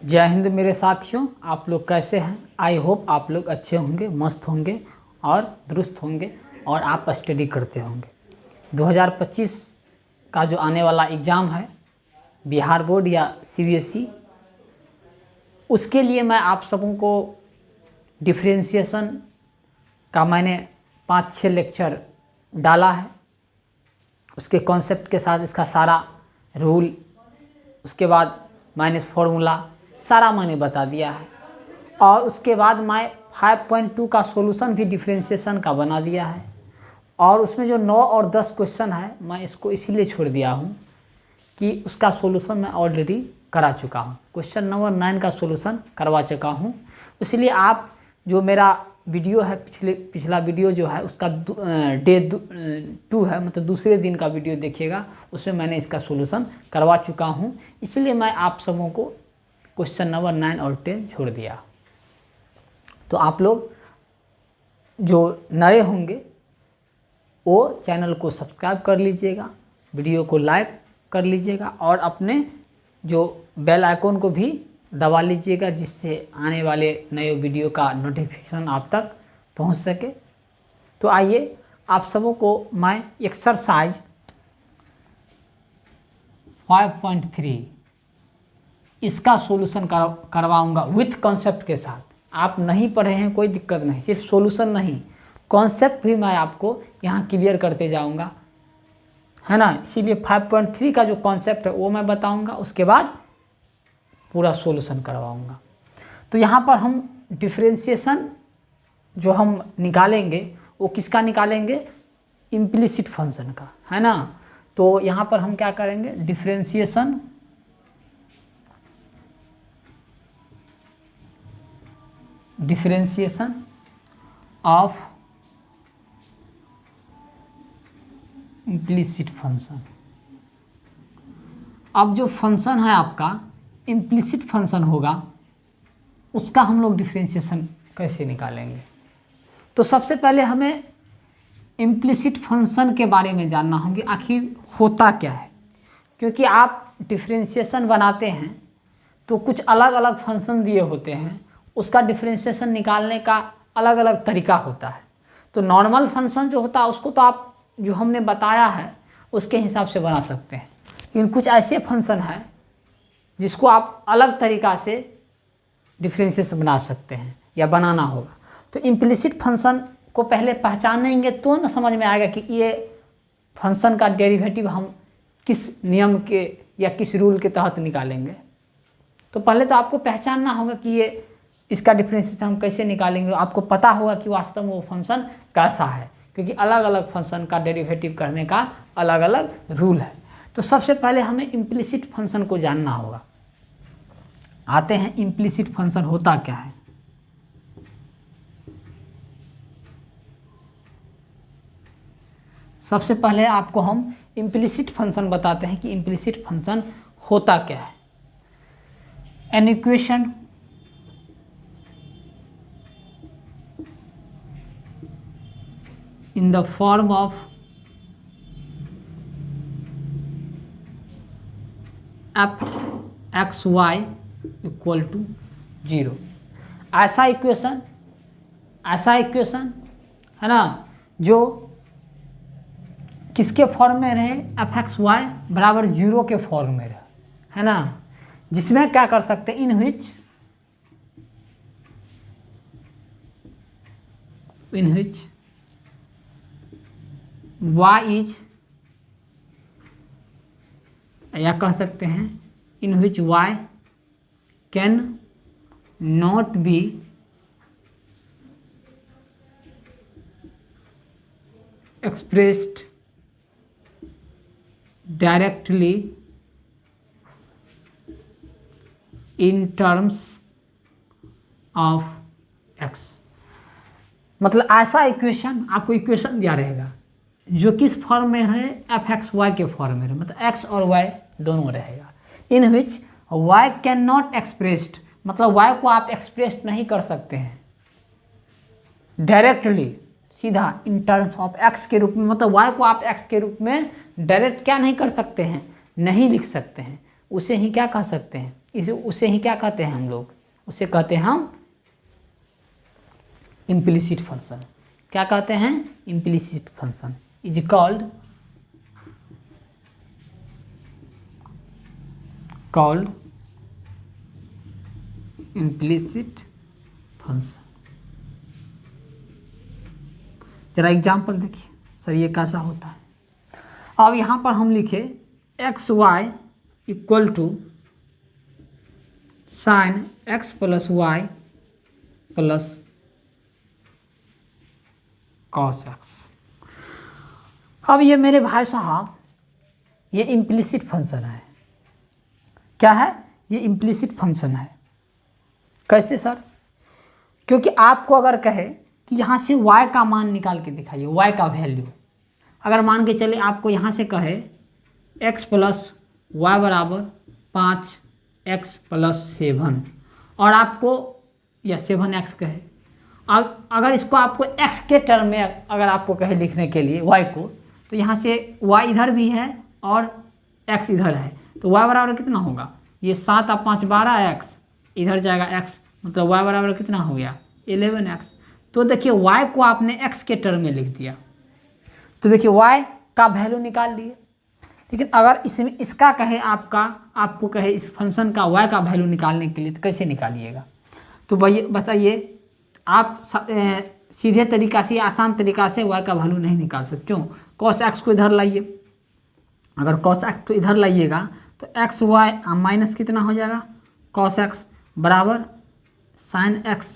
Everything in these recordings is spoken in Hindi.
जय हिंद मेरे साथियों, आप लोग कैसे हैं। आई होप आप लोग अच्छे होंगे, मस्त होंगे और दुरुस्त होंगे और आप स्टडी करते होंगे। 2025 का जो आने वाला एग्ज़ाम है बिहार बोर्ड या सीबीएसई, उसके लिए मैं आप सबों को डिफरेंशिएशन का मैंने 5-6 लेक्चर डाला है। उसके कॉन्सेप्ट के साथ इसका सारा रूल, उसके बाद माइनस फार्मूला सारा मैंने बता दिया है। और उसके बाद मैं 5.2 का सॉल्यूशन भी डिफरेंशिएशन का बना दिया है। और उसमें जो 9 और 10 क्वेश्चन है, मैं इसको इसीलिए छोड़ दिया हूँ कि उसका सॉल्यूशन मैं ऑलरेडी करा चुका हूँ। क्वेश्चन नंबर 9 का सॉल्यूशन करवा चुका हूँ। इसलिए आप जो मेरा वीडियो है, पिछला वीडियो जो है उसका डे 2 है, मतलब दूसरे दिन का वीडियो देखिएगा, उसमें मैंने इसका सॉल्यूशन करवा चुका हूँ। इसलिए मैं आप सबों को क्वेश्चन नंबर 9 और 10 छोड़ दिया। तो आप लोग जो नए होंगे वो चैनल को सब्सक्राइब कर लीजिएगा, वीडियो को लाइक कर लीजिएगा और अपने जो बेल आइकन को भी दबा लीजिएगा, जिससे आने वाले नए वीडियो का नोटिफिकेशन आप तक पहुंच सके। तो आइए आप सबों को मैं एक्सरसाइज 5.3 इसका सॉल्यूशन करवाऊंगा विथ कॉन्सेप्ट के साथ। आप नहीं पढ़े हैं कोई दिक्कत नहीं, सिर्फ सॉल्यूशन नहीं, कॉन्सेप्ट भी मैं आपको यहाँ क्लियर करते जाऊंगा, है ना। इसीलिए 5.3 का जो कॉन्सेप्ट है वो मैं बताऊंगा, उसके बाद पूरा सॉल्यूशन करवाऊंगा। तो यहाँ पर हम डिफरेंशिएशन जो हम निकालेंगे वो किसका निकालेंगे, इम्प्लिसिट फंक्शन का, है ना। तो यहाँ पर हम क्या करेंगे, डिफरेंशिएशन ऑफ इम्प्लिसिट फंक्शन। अब जो फंक्शन है आपका इम्प्लिसिट फंक्शन होगा, उसका हम लोग डिफरेंशिएशन कैसे निकालेंगे। तो सबसे पहले हमें इम्प्लिसिट फंक्शन के बारे में जानना होगा, आखिर होता क्या है। क्योंकि आप डिफरेंशिएशन बनाते हैं तो कुछ अलग अलग फंक्शन दिए होते हैं, उसका डिफरेंशिएशन निकालने का अलग अलग तरीका होता है। तो नॉर्मल फंक्शन जो होता है उसको तो आप जो हमने बताया है उसके हिसाब से बना सकते हैं, लेकिन कुछ ऐसे फंक्शन है जिसको आप अलग तरीका से डिफरेंशिएशन बना सकते हैं या बनाना होगा। तो इम्प्लिसिट फंक्शन को पहले पहचानेंगे तो न समझ में आएगा कि ये फंक्शन का डेरिवेटिव हम किस नियम के या किस रूल के तहत निकालेंगे। तो पहले तो आपको पहचानना होगा कि ये इसका डिफरेंशिएशन हम कैसे निकालेंगे। आपको पता होगा कि वास्तव में वो फंक्शन कैसा है, क्योंकि अलग अलग फंक्शन का डेरिवेटिव करने का अलग अलग रूल है। तो सबसे पहले हमें इम्प्लिसिट फंक्शन को जानना होगा। आते हैं इम्प्लिसिट फंक्शन होता क्या है। सबसे पहले आपको हम इम्प्लिसिट फंक्शन बताते हैं कि इम्प्लिसिट फंक्शन होता क्या है। An equation in the form of f(x,y) equal to 0। ऐसा इक्वेशन है ना, जो किसके फॉर्म में रहे, f(x,y) बराबर 0 के फॉर्म में रहे, है ना। जिसमें क्या कर सकते हैं, इन विच y इज, या कह सकते हैं इन विच y can not be expressed directly in terms of x। मतलब ऐसा इक्वेशन, आपको इक्वेशन दिया रहेगा जो किस फॉर्म में रहे, f(x,y) के फॉर्म में रहे, मतलब x और y दोनों रहेगा। इन विच y कैन नॉट एक्सप्रेस्ड, मतलब y को आप एक्सप्रेस नहीं कर सकते हैं डायरेक्टली, सीधा, इन टर्म्स ऑफ x के रूप में, मतलब y को आप x के रूप में डायरेक्ट क्या नहीं कर सकते हैं, नहीं लिख सकते हैं। उसे ही क्या कह सकते हैं, इसे उसे ही क्या कहते हैं हम लोग, उसे कहते हैं हम इम्प्लिसिट फंक्शन। क्या कहते हैं, implicit function is called implicit function. जरा एग्जाम्पल देखिए सर ये कैसा होता है। अब यहाँ पर हम लिखे x y equal to sine x plus y plus cos x. अब ये मेरे भाई साहब ये इम्प्लिसिट फंक्शन है। क्या है, ये इम्प्लिसिट फंक्शन है। कैसे सर, क्योंकि आपको अगर कहे कि यहाँ से y का मान निकाल के दिखाइए, y का वैल्यू, अगर मान के चले आपको यहाँ से कहे x प्लस वाई बराबर 5x प्लस 7 और आपको या 7x कहे, अगर इसको आपको x के टर्म में अगर आपको कहे लिखने के लिए y को, तो यहाँ से y इधर भी है और x इधर है, तो y बराबर कितना होगा, ये 7 और 5 12x, इधर जाएगा x, मतलब y बराबर कितना हो गया 11x। तो देखिए y को आपने x के टर्म में लिख दिया, तो देखिए y का वैल्यू निकाल लिए। लेकिन अगर इसमें इसका कहे आपको कहे इस फंक्शन का y का वैल्यू निकालने के लिए, तो कैसे निकालिएगा। तो भाई बताइए, आप सीधे तरीका से आसान तरीका से y का वैल्यू नहीं निकाल सकते। क्यों, cos x को इधर लाइए, अगर cos x को इधर लाइएगा तो एक्स वाई माइनस कितना हो जाएगा cos x बराबर sin x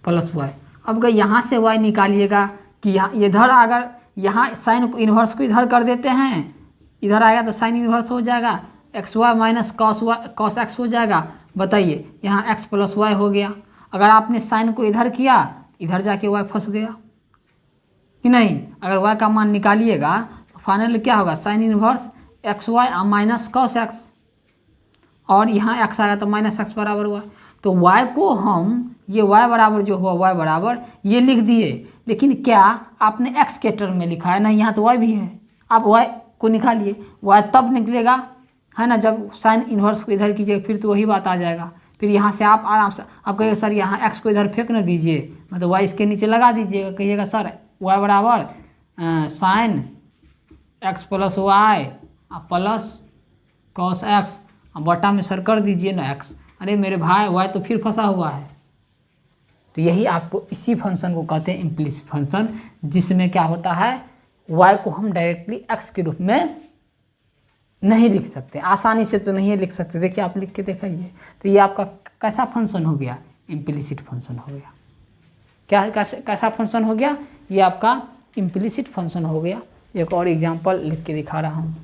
प्लस वाई। अब अगर यहाँ से y निकालिएगा कि यहाँ इधर, अगर यहाँ साइन को इन्वर्स को इधर कर देते हैं, इधर आएगा तो साइन इन्वर्स हो जाएगा, x y minus cos x हो जाएगा। बताइए यहाँ x प्लस वाई हो गया। अगर आपने साइन को इधर किया, इधर जाके y फंस गया कि नहीं। अगर y का मान निकालिएगा तो फाइनल क्या होगा, sine inverse x y minus cos x, और यहाँ x आएगा तो माइनस एक्स बराबर हुआ। तो y को हम ये y बराबर जो हुआ y बराबर ये लिख दिए, लेकिन क्या आपने x के टर्म में लिखा है ना, यहाँ तो y भी है। आप y को निकालिए, y तब निकलेगा है ना जब साइन इन्वर्स को इधर कीजिए, फिर तो वही बात आ जाएगा। फिर यहाँ से आप आराम से आप कहिएगा सर यहाँ x को इधर फेंक न दीजिए, मतलब y इसके नीचे लगा दीजिएगा, कहिएगा सर y बराबर sine x plus y plus cos x, बटा में सर कर दीजिए ना x। अरे मेरे भाई y तो फिर फंसा हुआ है। तो यही आपको इसी फंक्शन को कहते हैं इम्प्लिसिट फंक्शन, जिसमें क्या होता है y को हम डायरेक्टली x के रूप में नहीं लिख सकते, आसानी से तो नहीं लिख सकते। देखिए आप लिख के दिखाइए, तो ये आपका कैसा फंक्शन हो गया, इम्प्लिसिट फंक्शन हो गया। क्या कैसा फंक्शन हो गया, ये आपका इम्प्लिसिट फंक्शन हो गया। एक और एग्जांपल लिख के दिखा रहा हूँ।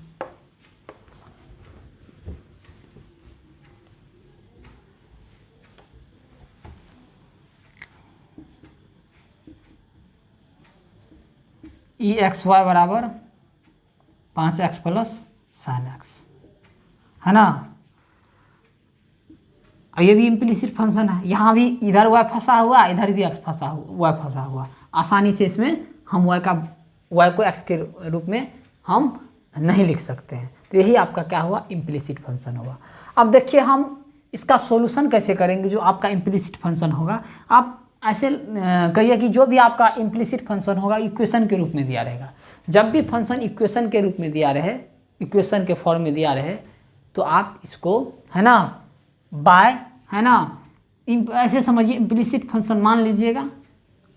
ई एक्स वाई बराबर 5x प्लस साइन एक्स, है ना। और ये भी इम्प्लिसिट फंक्शन है, यहाँ भी इधर y फंसा हुआ, इधर भी x फंसा हुआ, y फंसा हुआ। आसानी से इसमें हम y को x के रूप में हम नहीं लिख सकते हैं। तो यही आपका क्या हुआ, इम्प्लिसिट फंक्शन होगा। अब देखिए हम इसका सॉल्यूशन कैसे करेंगे, जो आपका इम्प्लिसिट फंक्शन होगा। आप ऐसे कहिए कि जो भी आपका इम्प्लिसिट फंक्शन होगा इक्वेशन के रूप में दिया रहेगा। जब भी फंक्शन इक्वेशन के रूप में दिया रहे, इक्वेशन के फॉर्म में दिया रहे, तो आप इसको है ना बाय है ना ऐसे समझिए, इम्प्लिसिट फंक्शन मान लीजिएगा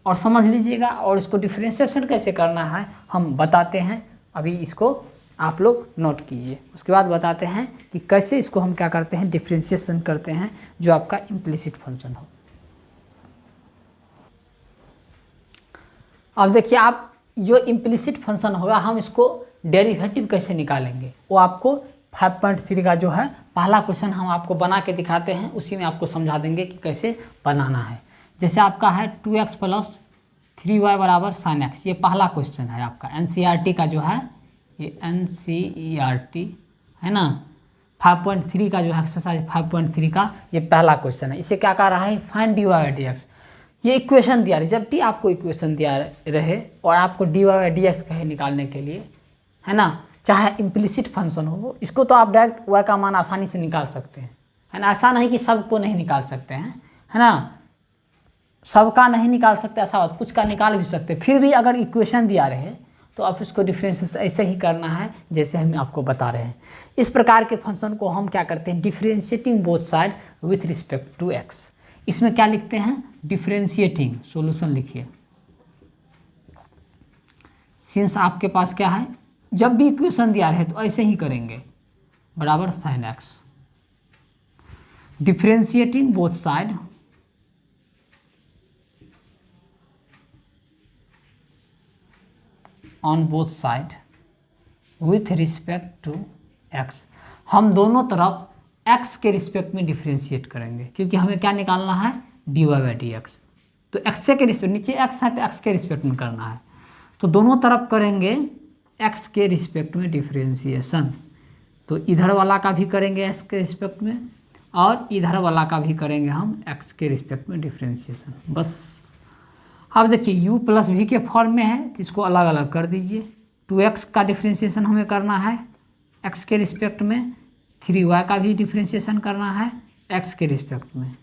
और समझ लीजिएगा, और इसको डिफरेंशिएशन कैसे करना है हम बताते हैं। अभी इसको आप लोग नोट कीजिए, उसके बाद बताते हैं कि कैसे इसको हम क्या करते हैं, डिफरेंशिएशन करते हैं जो आपका इम्प्लिसिट फंक्शन हो। अब देखिए आप जो इम्प्लिसिट फंक्शन होगा, हम इसको डेरिवेटिव कैसे निकालेंगे, वो आपको 5.3 का जो है पहला क्वेश्चन हम आपको बना के दिखाते हैं, उसी में आपको समझा देंगे कि कैसे बनाना है। जैसे आपका है 2x प्लस 3y बराबर साइन एक्स, ये पहला क्वेश्चन है आपका NCERT का जो है, ये NCERT है ना 5.3 का जो है एक्सरसाइज 5.3 का ये पहला क्वेश्चन है। इसे क्या कह रहा है, फाइंड dy बाई dx। ये इक्वेशन दिया रही, जब भी आपको इक्वेशन दिया रहे और आपको dy बाई dx कहे निकालने के लिए, है ना, चाहे इम्प्लिसिट फंक्शन हो, इसको तो आप डायरेक्ट y का मान आसानी से निकाल सकते हैं, है ना। ऐसा नहीं कि सबको नहीं निकाल सकते हैं, है ना, सबका नहीं निकाल सकते ऐसा बात, कुछ का निकाल भी सकते। फिर भी अगर इक्वेशन दिया रहे तो आप इसको डिफरेंशिएशन ऐसे ही करना है जैसे हम आपको बता रहे हैं। इस प्रकार के फंक्शन को हम क्या करते हैं, differentiating both side with respect to x. इसमें क्या लिखते हैं, डिफरेंशिएटिंग। सॉल्यूशन लिखिए, सिंस आपके पास क्या है, जब भी इक्वेशन दिया रहे तो ऐसे ही करेंगे, बराबर sine x, differentiating both side on both side with respect to x. हम दोनों तरफ एक्स के रिस्पेक्ट में डिफ्रेंशिएट करेंगे, क्योंकि हमें क्या निकालना है, D Y by D x. तो एक्स के रिस्पेक्ट, नीचे एक्स है तो एक्स के रिस्पेक्ट में करना है, तो दोनों तरफ करेंगे एक्स के रिस्पेक्ट में डिफ्रेंशिएशन। तो इधर वाला का भी करेंगे एक्स के रिस्पेक्ट में, और इधर वाला का भी करेंगे हम एक्स के रिस्पेक्ट में डिफ्रेंशिएशन। बस अब देखिए u प्लस वी के फॉर्म में है तो इसको अलग अलग कर दीजिए। 2x का डिफ्रेंशिएशन हमें करना है x के रिस्पेक्ट में, 3y का भी डिफ्रेंशिएशन करना है x के रिस्पेक्ट में,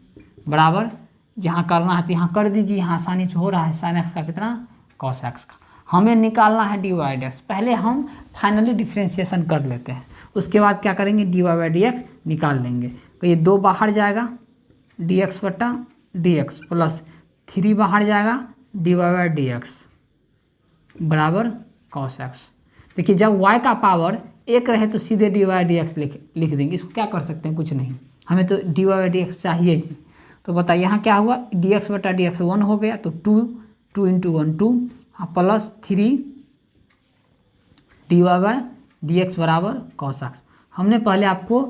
बराबर यहाँ करना है तो यहाँ कर दीजिए। यहाँ आसानी से हो रहा है, साइन एक्स का कितना, कॉस एक्स का। हमें निकालना है डी वाई डी एक्स। पहले हम फाइनली डिफ्रेंशिएशन कर लेते हैं, उसके बाद क्या करेंगे, d Y by D x निकाल लेंगे। तो ये 2 बाहर जाएगा, डी एक्स बटा डी एक्स, प्लस 3 बाहर जाएगा, d Y by D x बराबर कॉस एक्स। देखिए जब y का पावर 1 रहे तो सीधे डी वाई डी एक्स लिख देंगे। इसको क्या कर सकते हैं, कुछ नहीं, हमें तो D Y by D x चाहिए ही। तो बताइए यहाँ क्या हुआ, डी एक्स बटा डी एक्स 1 हो गया, तो 2 into 1 2, plus 3 d Y by D x बराबर कॉस एक्स। हमने पहले आपको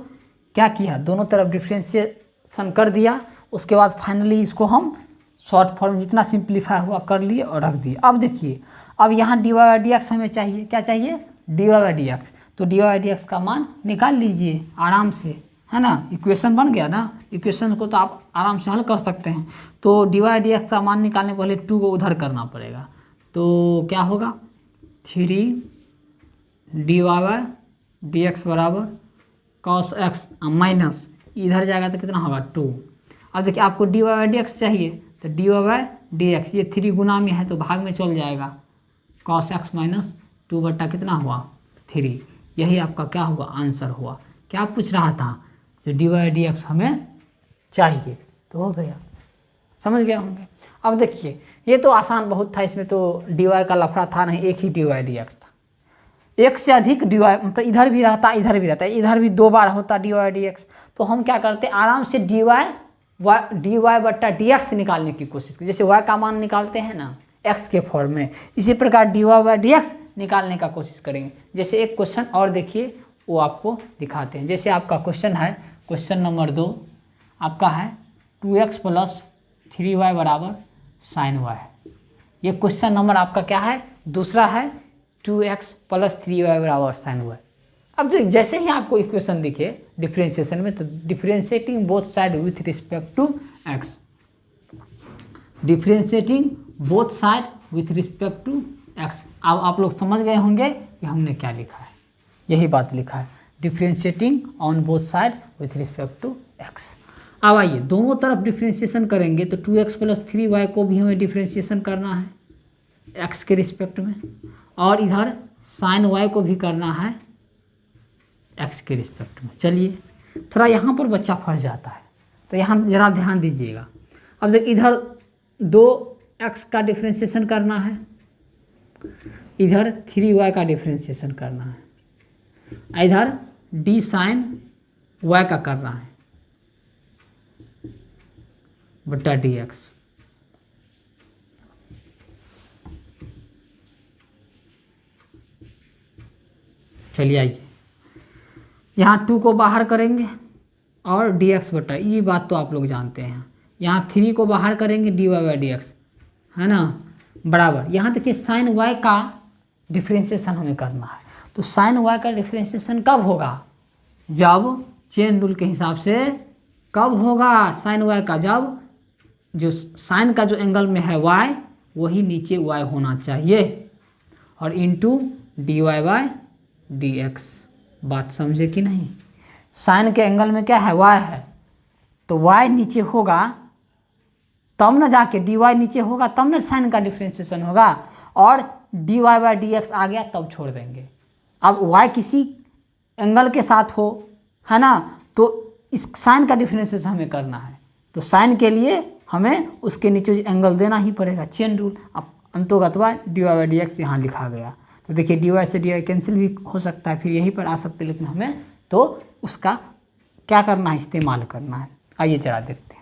क्या किया, दोनों तरफ डिफ्रेंशिएशन कर दिया, उसके बाद फाइनली इसको हम शॉर्ट फॉर्म जितना सिंप्लीफाई हुआ कर लिए और रख दिए। अब देखिए, अब यहाँ D Y by D X हमें चाहिए, क्या चाहिए, D Y by D x. तो D Y by D X का मान निकाल लीजिए आराम से, है ना, इक्वेशन बन गया ना। इक्वेशन को तो आप आराम से हल कर सकते हैं। तो डी वाई डी एक्स का मान निकालने पहले 2 को उधर करना पड़ेगा, तो क्या होगा, 3 d Y by D x बराबर कॉस एक्स माइनस इधर जाएगा तो कितना होगा 2। अब देखिए आपको d Y by D x चाहिए तो D Y by D x, ये 3 गुना में है तो भाग में चल जाएगा, कॉस एक्स माइनस 2 बट्टा कितना हुआ 3। यही आपका क्या हुआ, आंसर हुआ। क्या पूछ रहा था, जो डी वाई डी एक्स हमें चाहिए, तो हो गया, समझ गए होंगे। अब देखिए ये तो आसान बहुत था, इसमें तो डी वाई का लफड़ा था नहीं, एक ही डी वाई डी एक्स था। एक से अधिक डी वाई, मतलब इधर भी रहता इधर भी रहता, इधर भी 2 बार होता डी वाई डी एक्स। तो हम क्या करते, आराम से डी वाई बट्टा डी एक्स निकालने की कोशिश की। जैसे y का मान निकालते हैं ना x के फॉर्म में, इसी प्रकार d Y by D x निकालने का कोशिश करेंगे। जैसे एक क्वेश्चन और देखिए, वो आपको दिखाते हैं। जैसे आपका क्वेश्चन है, क्वेश्चन नंबर 2 आपका है 2x प्लस 3y बराबर साइन y। ये क्वेश्चन नंबर आपका क्या है, दूसरा है 2x प्लस 3y बराबर साइन y। अब जैसे ही आपको इक्वेशन दिखे डिफरेंशिएशन में, तो differentiating both side with respect to x, differentiating both side with respect to x. अब आप लोग समझ गए होंगे कि हमने क्या लिखा है, यही बात लिखा है, differentiating on both side with respect to x. अब आइए दोनों तरफ डिफरेंशिएशन करेंगे, तो 2x प्लस 3y को भी हमें डिफरेंशिएशन करना है x के रिस्पेक्ट में, और इधर साइन y को भी करना है x के रिस्पेक्ट में। चलिए थोड़ा यहाँ पर बच्चा फंस जाता है, तो यहाँ ज़रा ध्यान दीजिएगा। अब देख, इधर 2x का डिफरेंशिएशन करना है, इधर 3y का डिफरेंशिएशन करना है, इधर d साइन y का करना है बटा dx। चलिए आइए, यहाँ 2 को बाहर करेंगे और dx बटा, ये बात तो आप लोग जानते हैं। यहाँ 3 को बाहर करेंगे dy बाई डी एक्स, है ना, बराबर। यहाँ देखिए साइन y का डिफरेंशिएशन हमें करना है। तो साइन y का डिफरेंशिएशन कब होगा, जब चेन रूल के हिसाब से कब होगा साइन y का, जब जो साइन का जो एंगल में है y वही नीचे y होना चाहिए, और into d Y by D x. बात समझे कि नहीं, साइन के एंगल में क्या है, y है, तो y नीचे होगा तब ना जाके dy नीचे होगा तब ना साइन का डिफ्रेंशिएशन होगा, और dy बाई डी एक्स आ गया तब छोड़ देंगे। अब y किसी एंगल के साथ हो, है ना, तो इस साइन का डिफ्रेंशिएशन हमें करना है, तो साइन के लिए हमें उसके नीचे एंगल देना ही पड़ेगा, चेन रूल। अब अंतोगत्वा dy बाई डी एक्स यहाँ लिखा गया, तो देखिए dy से dy कैंसिल भी हो सकता है, फिर यहीं पर आ सकते हैं, लेकिन हमें तो उसका क्या करना है, इस्तेमाल करना है। आइए जरा देखते हैं।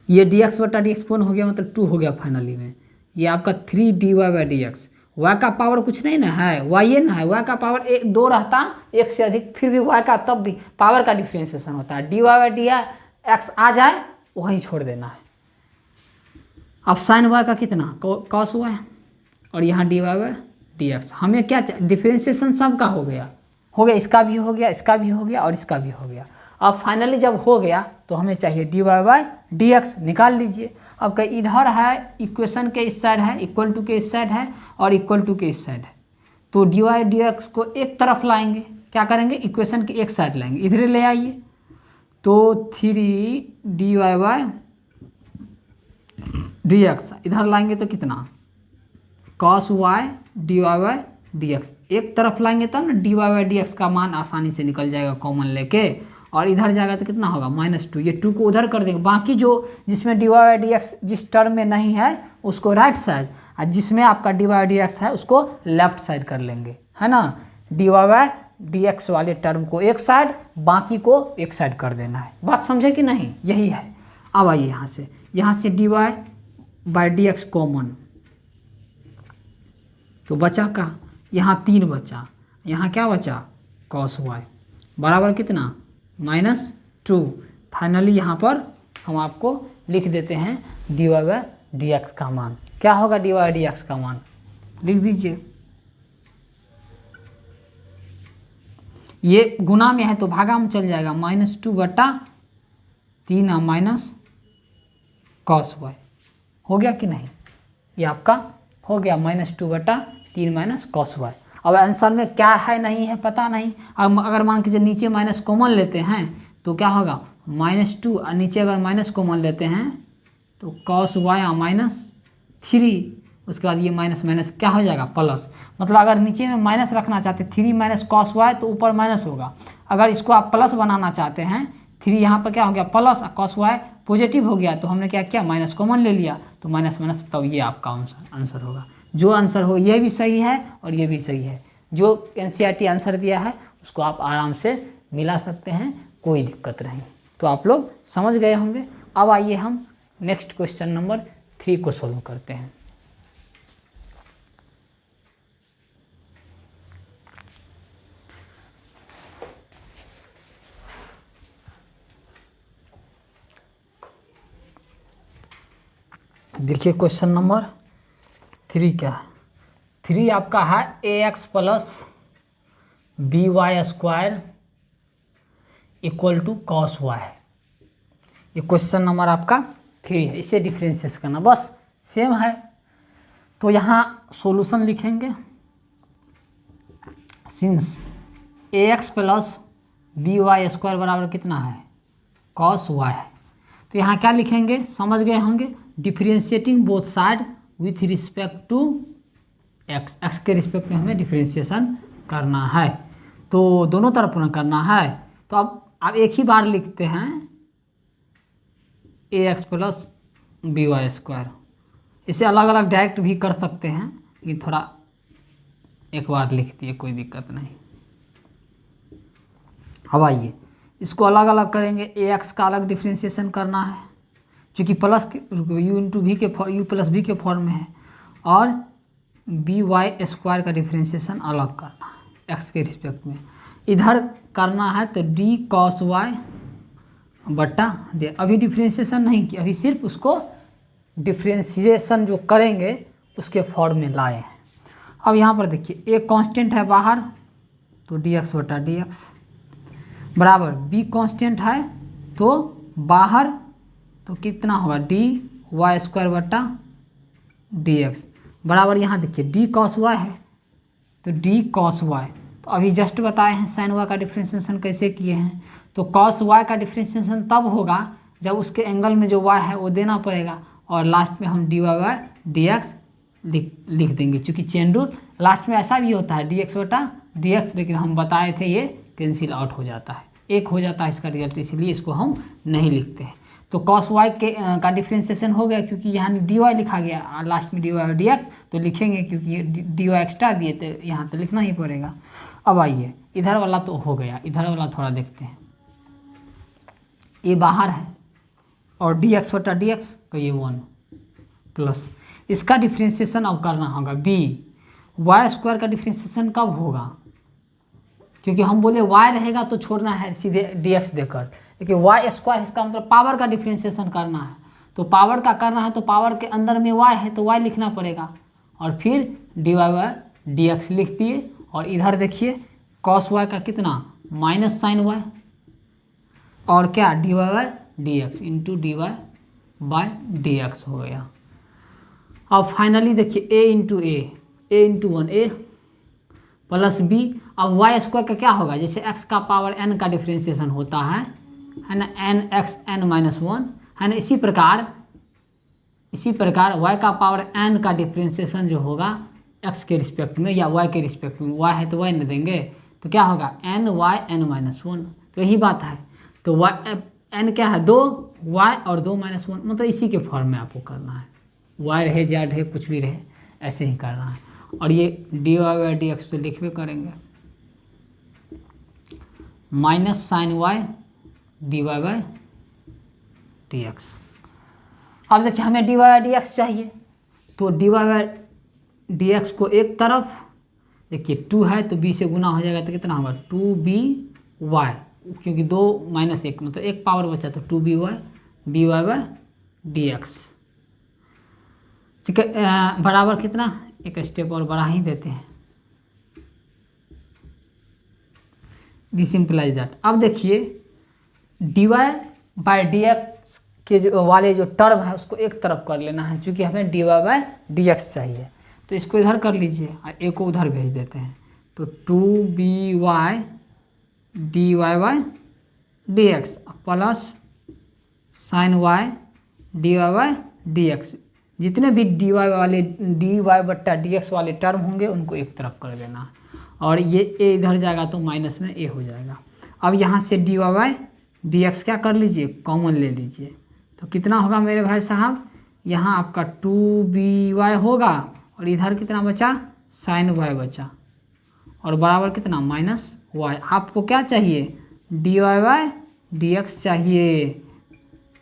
ये dx बटा डी एक्स कौन हो गया, मतलब 2 हो गया फाइनली में। ये आपका 3dy by D x, y का पावर कुछ नहीं ना है, y ना है, y का पावर 2 रहता 1 से अधिक, फिर भी y का तब भी पावर का डिफ्रेंशिएशन होता है। dy बाई डी एक्स आ जाए वहीं छोड़ देना है। अब साइन y का कितना cos y, और यहाँ dy बाई डी एक्स, हमें क्या डिफ्रेंशिएशन सबका हो गया, इसका भी हो गया, इसका भी हो गया और इसका भी हो गया। अब फाइनली जब हो गया तो हमें चाहिए dy बाई डी एक्स, निकाल लीजिए। अब कहीं इधर है इक्वेशन के इस साइड है, इक्वल टू के इस साइड है, और इक्वल टू के इस साइड है, तो dy डी एक्स को एक तरफ लाएंगे, क्या करेंगे, इक्वेशन के एक साइड लाएंगे, इधर ले आइए, तो 3dy बाई डी एक्स इधर लाएंगे तो कितना cos y dy by D x, एक तरफ लाएंगे तब ना dy बाई डी एक्स का मान आसानी से निकल जाएगा कॉमन लेके, और इधर जाएगा तो कितना होगा -2, ये 2 को उधर कर देंगे, बाकी जो जिसमें dy बाई डी एक्स जिस टर्म में नहीं है उसको राइट साइड, और जिसमें आपका dy बाई डी एक्स है उसको लेफ्ट साइड कर लेंगे, है ना। dy बाई डी एक्स वाले टर्म को एक साइड, बाकी को एक साइड कर देना है। बात समझे कि नहीं, यही है। अब आइए यहाँ से dy by D x common, तो बचा का यहाँ 3 बचा, यहाँ क्या बचा cos y बराबर कितना -2। फाइनली यहाँ पर हम आपको लिख देते हैं dy बाई डी एक्स का मान, क्या होगा dy बाई डी एक्स का मान, लिख दीजिए। ये गुना में है तो भागा में चल जाएगा, -2 बटा 3 माइनस cos y, हो गया कि नहीं, ये आपका हो गया -2 बटा 3 माइनस cos y। अब आंसर में क्या है नहीं है पता नहीं, अब अगर मान कीजिए नीचे माइनस कॉमन लेते हैं तो क्या होगा -2, और नीचे अगर माइनस कॉमन लेते हैं तो cos y -3, उसके बाद ये माइनस माइनस क्या हो जाएगा प्लस, मतलब अगर नीचे में माइनस रखना चाहते 3 माइनस cos y तो ऊपर माइनस होगा, अगर इसको आप प्लस बनाना चाहते हैं 3 यहाँ पर क्या हो गया प्लस, cos y पॉजिटिव हो गया, तो हमने क्या किया माइनस कॉमन ले लिया, तो माइनस माइनस, तब ये आपका आंसर होगा। जो आंसर हो ये भी सही है और ये भी सही है, जो एनसीईआरटी आंसर दिया है उसको आप आराम से मिला सकते हैं, कोई दिक्कत नहीं। तो आप लोग समझ गए होंगे। अब आइए हम नेक्स्ट क्वेश्चन नंबर 3 को सॉल्व करते हैं। देखिए क्वेश्चन नंबर 3 क्या है, 3 आपका है ax plus by square equal to cos y है। ये क्वेश्चन नंबर आपका 3 है, इसे डिफ्रेंशिएट करना बस सेम है। तो यहाँ सॉल्यूशन लिखेंगे, since ax plus by square बराबर कितना है cos y है, तो यहाँ क्या लिखेंगे समझ गए होंगे, differentiating both side with respect to x, x के रिस्पेक्ट में हमें डिफ्रेंशिएशन करना है, तो दोनों तरफ ना करना है। तो अब एक ही बार लिखते हैं ax प्लस by स्क्वायर, इसे अलग अलग डायरेक्ट भी कर सकते हैं, लेकिन थोड़ा एक बार लिख दिए कोई दिक्कत नहीं। अब आइए इसको अलग अलग करेंगे, ax का अलग डिफ्रेंशिएशन करना है क्योंकि प्लस u इंटू वी के u प्लस वी के फॉर्म में है, और by स्क्वायर का डिफ्रेंशिएशन अलग करना है x के रिस्पेक्ट में, इधर करना है तो d cos y बटा d। अभी डिफ्रेंशिएशन नहीं किया, अभी सिर्फ उसको डिफ्रेंशिएशन जो करेंगे उसके फॉर्म में लाए हैं। अब यहाँ पर देखिए एक कांस्टेंट है बाहर, तो dx बटा dx बराबर b कांस्टेंट है तो बाहर तो कितना होगा dy स्क्वायर बटा dx बराबर यहाँ देखिए d cos y है तो d cos y, तो तो अभी जस्ट बताए हैं साइन वाई का डिफ्रेंशिएशन कैसे किए हैं। तो कॉस वाई का डिफ्रेंशिएशन तब होगा जब उसके एंगल में जो वाई है वो देना पड़ेगा, और लास्ट में हम d y by d x लिख देंगे, क्योंकि चेन रूल लास्ट में ऐसा भी होता है डी एक्स बटा डी एक्स, लेकिन हम बताए थे ये कैंसिल आउट हो जाता है, एक हो जाता है इसका रिजल्ट, इसलिए इसको हम नहीं लिखते हैं। तो कॉस वाई का डिफ्रेंशिएशन हो गया, क्योंकि यहाँ डी वाई लिखा गया लास्ट में डी वाई डी एक्स, तो लिखेंगे क्योंकि डी वाई एक्स्ट्रा दिए तो यहाँ तो लिखना ही पड़ेगा। अब आइए इधर वाला तो हो गया, इधर वाला थोड़ा देखते हैं। ये बाहर है और डी एक्स बटा डी एक्स का ये 1 प्लस इसका डिफ्रेंशिएशन अब करना होगा बी। वाई स्क्वायर का डिफ्रेंशिएशन कब होगा, क्योंकि हम बोले वाई रहेगा तो छोड़ना है सीधे डी एक्स देकर, लेकिन वाई स्क्वायर इसका मतलब पावर का डिफ्रेंशिएशन करना है, तो पावर का करना है तो पावर के अंदर में वाई है तो वाई लिखना पड़ेगा, और फिर d y by d x लिख दिए। और इधर देखिए कॉस वाई का कितना माइनस साइन वाई, और क्या d y by d x into d y by d x हो गया। अब फाइनली देखिए a into a into 1 a plus b. अब वाई स्क्वायर का क्या होगा, जैसे एक्स का पावर एन का डिफ्रेंशिएशन होता है ना, एन एक्स एन माइनस 1 है ना, इसी प्रकार वाई का पावर एन का डिफ्रेंशिएशन जो होगा एक्स के रिस्पेक्ट में या वाई के रिस्पेक्ट में, वाई है तो वाई न देंगे तो क्या होगा एन वाई एन माइनस 1, तो यही बात है। तो वाई एन क्या है 2 वाई और 2 माइनस 1, मतलब इसी के फॉर्म में आपको करना है, वाई रहे जेड रहे कुछ भी रहे ऐसे ही करना है। और ये d Y by D x तो लिखवे करेंगे minus sine y d Y by D x. अब देखिए हमें d Y by D x चाहिए, तो D Y by D x को एक तरफ देखिए 2 है तो b से गुना हो जाएगा तो कितना होगा 2by, क्योंकि 2 माइनस 1 मतलब एक पावर बचा तो 2by dy bye d x. ठीक है, बराबर कितना एक स्टेप और बढ़ा ही देते हैं, दिस इम्प्लाइज दैट। अब देखिए D Y by D x के जो वाले जो टर्म है उसको एक तरफ कर लेना है, क्योंकि हमें d Y by D x चाहिए, तो इसको इधर कर लीजिए और एक को उधर भेज देते हैं, तो 2by dy by D x plus sine y d Y by D x. जितने भी डी वाई वाले डी वाई बट्टा डी एक्स वाले टर्म होंगे उनको एक तरफ कर देना है, और ये ए इधर जाएगा तो माइनस में ए हो जाएगा। अब यहाँ से d Y by D x क्या कर लीजिए कॉमन ले लीजिए, तो कितना होगा मेरे भाई साहब, यहाँ आपका 2by होगा और इधर कितना बचा साइन वाई बचा, और बराबर कितना माइनस वाई। आपको क्या चाहिए D Y by D x चाहिए,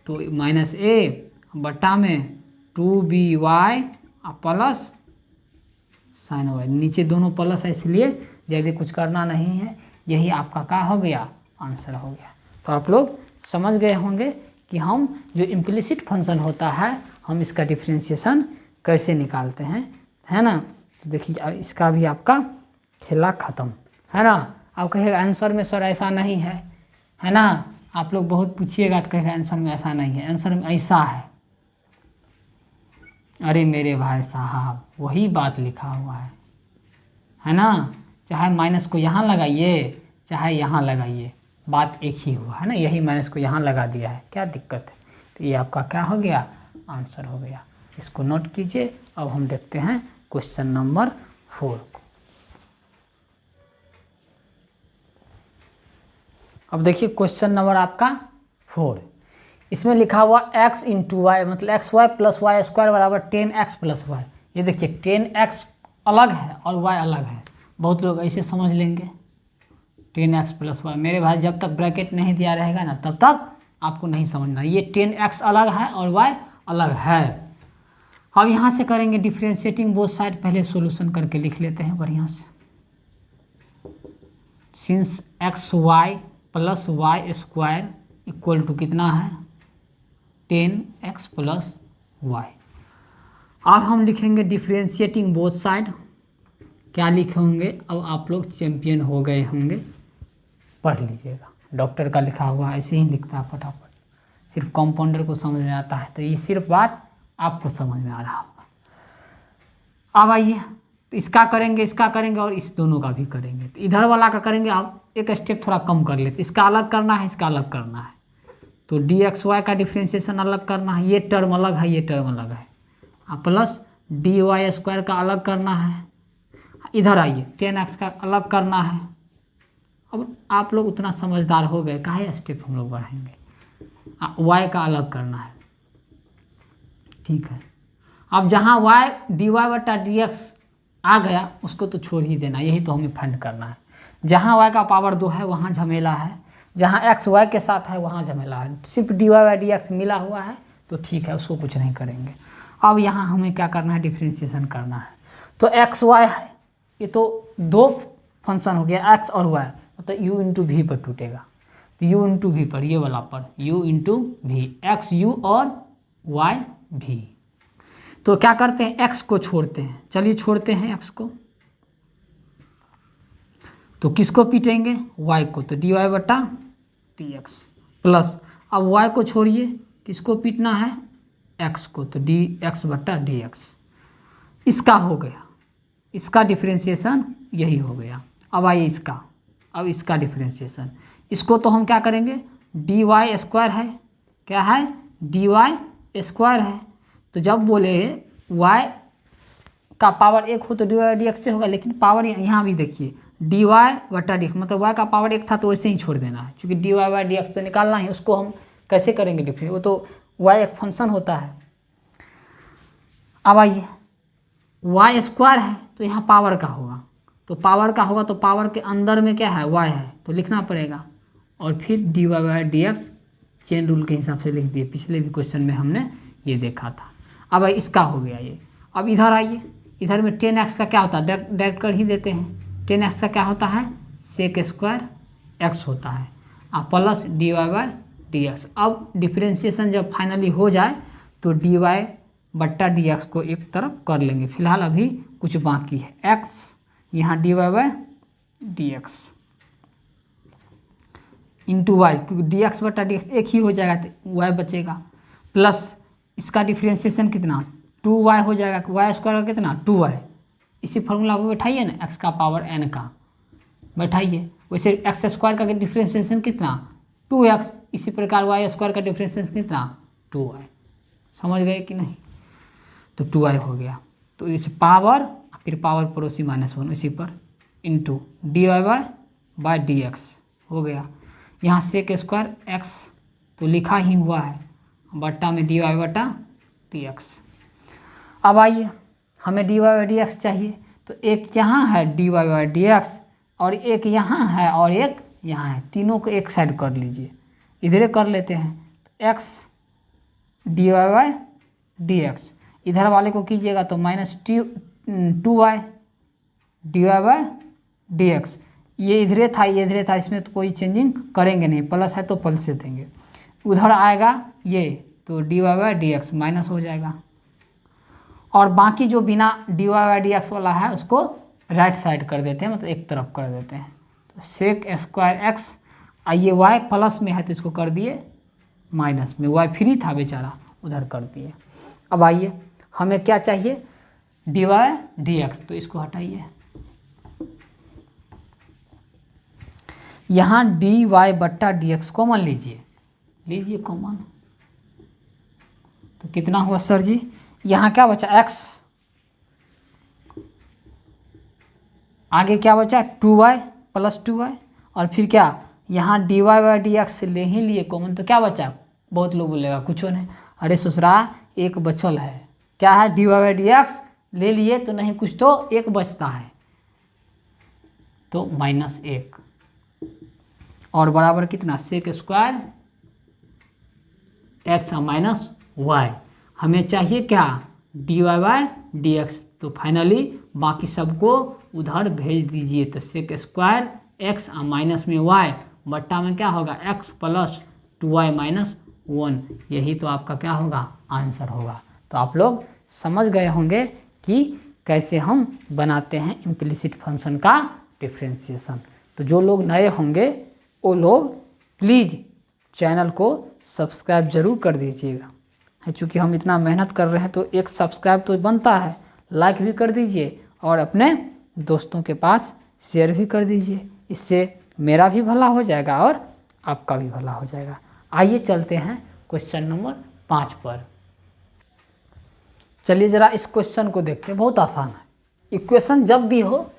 तो माइनस ए बट्टा में 2by प्लस साइन वाई, नीचे दोनों प्लस है इसलिए जल्दी कुछ करना नहीं है, यही आपका क्या हो गया आंसर हो गया। तो आप लोग समझ गए होंगे कि हम जो इम्प्लिसिट फंक्शन होता है हम इसका डिफ्रेंशिएशन कैसे निकालते हैं, है ना। तो देखिए इसका भी आपका खेला ख़त्म, है ना। आप कहेगा आंसर में सर ऐसा नहीं है ना, आप लोग बहुत पूछिएगा तो कहेगा आंसर में ऐसा नहीं है, आंसर में ऐसा अरे मेरे भाई साहब वही बात लिखा हुआ है ना, चाहे माइनस को यहाँ लगाइए चाहे यहाँ लगाइए बात एक ही हुआ है ना, यही माइनस को यहाँ लगा दिया है, क्या दिक्कत है। तो ये आपका क्या हो गया आंसर हो गया, इसको नोट कीजिए। अब हम देखते हैं क्वेश्चन नंबर 4 को। अब देखिए क्वेश्चन नंबर आपका 4, इसमें लिखा हुआ x इंटू वाई मतलब x y plus y square बराबर 10x प्लस वाई। ये देखिए 10x अलग है और y अलग है, बहुत लोग ऐसे समझ लेंगे 10x प्लस वाई। मेरे भाई जब तक ब्रैकेट नहीं दिया रहेगा ना तब तक आपको नहीं समझना, ये 10x अलग है और y अलग है। अब यहाँ से करेंगे डिफ्रेंशिएटिंग बोथ साइड, पहले सॉल्यूशन करके लिख लेते हैं बढ़िया से। Since x y plus y square equal to कितना है 10x प्लस वाई। अब हम लिखेंगे डिफ्रेंशिएटिंग बोथ साइड, क्या लिखे होंगे अब आप लोग चैंपियन हो गए होंगे, पढ़ लीजिएगा। डॉक्टर का लिखा हुआ ऐसे ही लिखता है फटाफट, सिर्फ कंपाउंडर को समझ में आता है, तो ये सिर्फ बात आपको समझ में आ रहा होगा। अब आइए तो इसका करेंगे और इस दोनों का भी करेंगे। तो इधर वाला का करेंगे, आप एक स्टेप थोड़ा कम कर लेते, इसका अलग करना है, इसका अलग करना है। तो डी एक्स वाई का डिफ्रेंशिएशन अलग करना है, ये टर्म अलग है, ये टर्म अलग है, प्लस डी वाई स्क्वायर का अलग करना है। इधर आइए, 10x का अलग करना है। अब आप लोग उतना समझदार हो गए, काहे स्टेप हम लोग बढ़ाएंगे। y का अलग करना है, ठीक है। अब जहाँ y dy बटा dx आ गया उसको तो छोड़ ही देना, यही तो हमें फाइंड करना है। जहाँ y का पावर 2 है वहाँ झमेला है, जहाँ x y के साथ है वहाँ झमेला है। सिर्फ dy बाई dx मिला हुआ है तो ठीक है, उसको कुछ नहीं करेंगे। अब यहाँ हमें क्या करना है, डिफ्रेंशिएशन करना है। तो एक्स वाई है, ये तो दो फंक्शन हो गया x और y, मतलब u इंटू वी पर टूटेगा। तो u इंटू वी पर, ये वाला पर u into v, x u और y भी। तो क्या करते हैं, x को छोड़ते हैं, चलिए छोड़ते हैं x को, तो किसको पीटेंगे, y को, तो dy बटा dx प्लस, अब y को छोड़िए, किसको पीटना है, x को, तो dx बटा dx। इसका हो गया, इसका डिफ्रेंशिएशन यही हो गया। अब आइए इसका, अब इसका डिफ्रेंशिएशन, इसको तो हम क्या करेंगे, डी वाई स्क्वायर है, क्या है, डी वाई स्क्वायर है। तो जब बोले y का पावर 1 हो तो डी वाई डी एक्स से होगा, लेकिन पावर यहाँ भी देखिए डी वाई बटा डी, मतलब y का पावर 1 था तो वैसे ही छोड़ देना है, क्योंकि d Y by D x तो निकालना है। उसको हम कैसे करेंगे डिफ्रेंस, वो तो y एक फंक्शन होता है। अब आइए, y स्क्वायर है तो यहाँ पावर का होगा, तो पावर का होगा तो पावर के अंदर में क्या है, y है, तो लिखना पड़ेगा। और फिर d Y by D x chain rule के हिसाब से लिख दिए, पिछले भी क्वेश्चन में हमने ये देखा था। अब इसका हो गया ये। अब इधर आइए, इधर में 10x का क्या होता है, डायरेक्ट कर ही देते हैं। 10x का क्या होता है, सेक स्क्वायर x होता है, plus d Y by D x. अब डिफ्रेंशिएशन जब फाइनली हो जाए तो डी वाई बट्टा डी एक्स को एक तरफ कर लेंगे, फिलहाल अभी कुछ बाकी है, x यहाँ D Y by D x into y, क्योंकि डी एक्स बटा डी एक्स एक ही हो जाएगा तो वाई बचेगा, प्लस इसका डिफ्रेंशिएशन कितना 2y हो जाएगा, वाई स्क्वायर का कितना 2y, इसी फॉर्मूला को बैठाइए ना, x का पावर n का बैठाइए। वैसे एक्स स्क्वायर का डिफ्रेंशिएशन कितना 2x, इसी प्रकार वाई स्क्वायर का डिफ्रेंशिएशन कितना 2y, समझ गए कि नहीं। तो 2y हो गया, तो इसे पावर फिर पावर पड़ोसी -1 इसी पर into d Y by D x हो गया। यहाँ सेक स्क्वायर x तो लिखा ही हुआ है, बट्टा में डी वाई बटा डी एक्स। अब आइए, हमें d Y by D x चाहिए, तो एक यहाँ है D Y by D x और एक यहाँ है और एक यहाँ है, तीनों को एक साइड कर लीजिए, इधर कर लेते हैं x d Y by D x, इधर वाले को कीजिएगा तो -2y D Y by D x, ये इधरे था ये इधरे था, इसमें तो कोई चेंजिंग करेंगे नहीं, प्लस है तो प्लस से देंगे। उधर आएगा ये तो D Y by D x minus हो जाएगा, और बाकी जो बिना d Y by D x वाला है उसको राइट साइड कर देते हैं, मतलब एक तरफ कर देते हैं। तो सेक स्क्वायर एक्स, आइए y प्लस में है तो इसको कर दिए माइनस में, y फ्री था बेचारा उधर कर दिए। अब आइए, हमें क्या चाहिए डी वाई डी एक्स, तो इसको हटाइए, यहाँ डी वाई बट्टा डी एक्स कॉमन लीजिए कॉमन, तो कितना हुआ सर जी, यहाँ क्या बचा x, आगे क्या बचा 2y प्लस 2y, और फिर क्या यहाँ D Y by D x ले ही लिए कॉमन, तो क्या बचा, बहुत लोग बोलेगा कुछ नहीं, अरे ससुरा एक बचल है, क्या है D Y by D x ले लिए तो नहीं कुछ तो एक बचता है, तो -1 और बराबर कितना sec square x minus y. हमें चाहिए क्या d Y by D x, तो फाइनली बाकी सबको उधर भेज दीजिए, तो सेक स्क्वायर एक्स माइनस में वाई बट्टा में क्या होगा x प्लस 2y माइनस 1, यही तो आपका क्या होगा आंसर होगा। तो आप लोग समझ गए होंगे कि कैसे हम बनाते हैं इम्प्लिसिट फंक्शन का डिफ्रेंशिएशन। तो जो लोग नए होंगे वो लोग प्लीज़ चैनल को सब्सक्राइब ज़रूर कर दीजिएगा, है चूँकि हम इतना मेहनत कर रहे हैं तो एक सब्सक्राइब तो बनता है, लाइक भी कर दीजिए और अपने दोस्तों के पास शेयर भी कर दीजिए। इससे मेरा भी भला हो जाएगा और आपका भी भला हो जाएगा। आइए चलते हैं क्वेश्चन नंबर 5 पर। चलिए ज़रा इस क्वेश्चन को देखते हैं, बहुत आसान है। इक्वेशन जब भी हो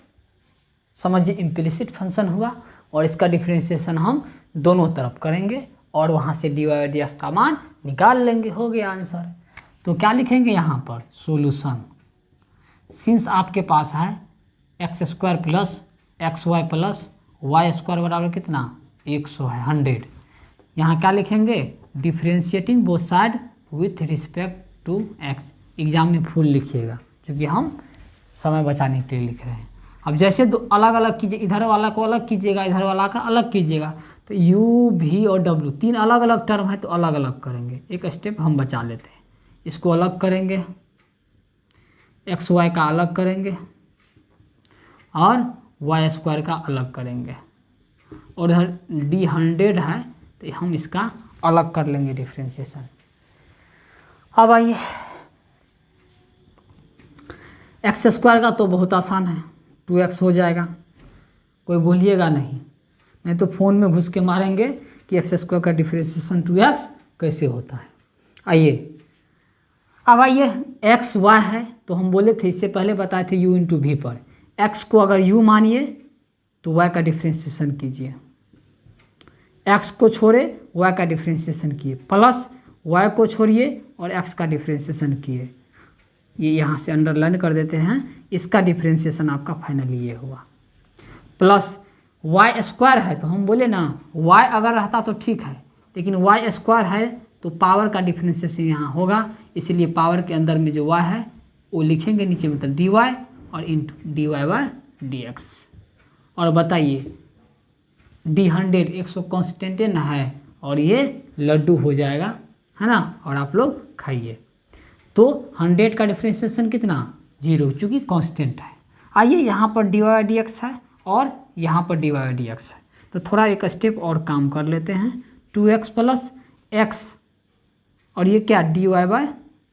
समझिए इम्प्लिसिट फंक्शन हुआ और इसका डिफरेंशिएशन हम दोनों तरफ करेंगे और वहाँ से dy बाई dx का मान निकाल लेंगे, हो गया आंसर। तो क्या लिखेंगे यहाँ पर, सोल्यूशन। सिंस आपके पास है x square plus x y plus y square बराबर कितना 100 है, 100। यहाँ क्या लिखेंगे, differentiating both side with respect to x. Exam में फुल लिखिएगा क्योंकि हम समय बचाने के लिए लिख रहे हैं। अब जैसे दो अलग अलग कीजिए, इधर वाला को अलग कीजिएगा, इधर वाला का अलग कीजिएगा, तो u, v और w 3 अलग अलग टर्म है तो अलग अलग करेंगे। एक स्टेप हम बचा लेते हैं, इसको अलग करेंगे, एक्स वाई का अलग करेंगे और वाई स्क्वायर का अलग करेंगे, और इधर d 100 है तो हम इसका अलग कर लेंगे डिफ्रेंशिएशन। अब आइए एक्स स्क्वायर का तो बहुत आसान है, 2x हो जाएगा, कोई बोलिएगा नहीं तो फ़ोन में घुस के मारेंगे कि एक्स स्क्वायर का डिफ्रेंशिएशन 2x कैसे होता है। आइए अब आइए एक्स वाई है तो हम बोले थे, इससे पहले बताए थे u इंटू वी पर। x को अगर u मानिए तो y का डिफ्रेंशिएशन कीजिए, x को छोड़े y का डिफ्रेंशिएशन किए, प्लस y को छोड़िए और x का डिफ्रेंशिएशन किए। ये यहाँ से अंडरलाइन कर देते हैं, इसका डिफ्रेंशिएशन आपका फाइनली ये हुआ। प्लस वाई स्क्वायर है तो हम बोले ना y अगर रहता तो ठीक है, लेकिन y स्क्वायर है तो पावर का डिफ्रेंशिएशन यहाँ होगा, इसलिए पावर के अंदर में जो y है वो लिखेंगे नीचे मतलब dy और इंटू dy बाई dx। और बताइए d100 100 कॉन्स्टेंट ना है और ये लड्डू हो जाएगा, है ना, और आप लोग खाइए। तो 100 का डिफ्रेंशिएशन कितना 0, चूँकि कांस्टेंट है। आइए यहाँ पर dy बाई dx है और यहाँ पर dy बाई dx है, तो थोड़ा एक स्टेप और काम कर लेते हैं। 2x प्लस x और ये क्या dy by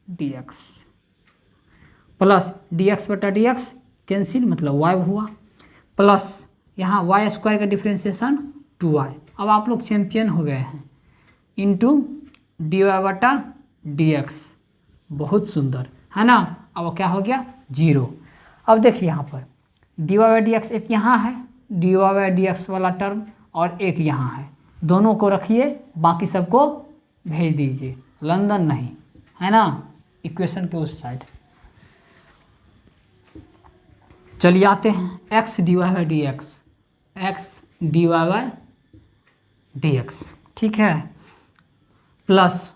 dx plus dx बटा dx कैंसिल मतलब y हुआ, प्लस यहाँ y स्क्वायर का डिफ्रेंशिएशन 2y। अब आप लोग चैम्पियन हो गए हैं, इंटू dy बटा dx, बहुत सुंदर है ना। अब क्या हो गया 0। अब देखिए यहाँ पर dy बाई dx एक यहाँ है, dy बाई dx वाला टर्म और एक यहाँ है, दोनों को रखिए, बाकी सबको भेज दीजिए, लंदन नहीं, है ना, इक्वेशन के उस साइड। चलिए आते हैं x dy by dx, x dy by dx, ठीक है, प्लस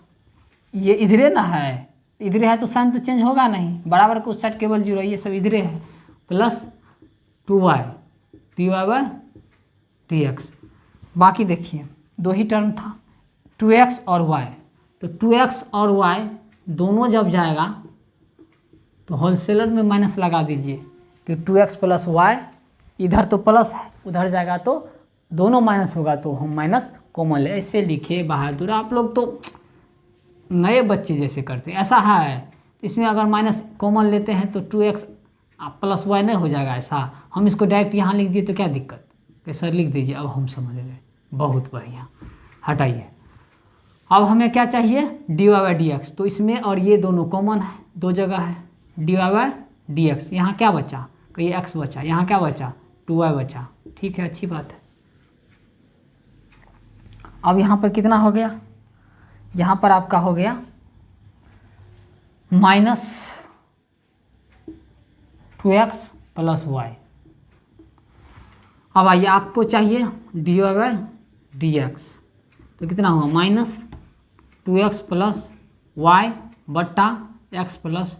ये इधरे ना है, इधरे है तो साइन तो चेंज होगा नहीं, बराबर के उस साइड केवल 0, ये सब इधरे है, plus 2y dy by dx। बाकी देखिए दो ही टर्म था 2x और y, तो 2x और y दोनों जब जाएगा तो होलसेलर में माइनस लगा दीजिए कि 2x प्लस y, इधर तो प्लस है उधर जाएगा तो दोनों माइनस होगा, तो हम माइनस कॉमन ले, ऐसे लिखिए बहादुर। आप लोग तो नए बच्चे जैसे करते हैं, ऐसा है इसमें अगर माइनस कॉमन लेते हैं तो 2x प्लस y नहीं हो जाएगा, ऐसा हम इसको डायरेक्ट यहाँ लिख दिए तो क्या दिक्कत, कैसा लिख दीजिए, अब हम समझ गए, बहुत बढ़िया। हटाइए, अब हमें क्या चाहिए dy बाई dx, तो इसमें और ये दोनों कॉमन है, दो जगह है, dy बाई dx, यहाँ क्या बचा, ये x बचा, यहाँ क्या बचा 2y बचा, ठीक है, अच्छी बात है। अब यहाँ पर कितना हो गया, यहाँ पर आपका हो गया माइनस 2x प्लस y। अब आइए आपको चाहिए dy बाई dx, तो कितना हुआ माइनस 2x प्लस y बट्टा x प्लस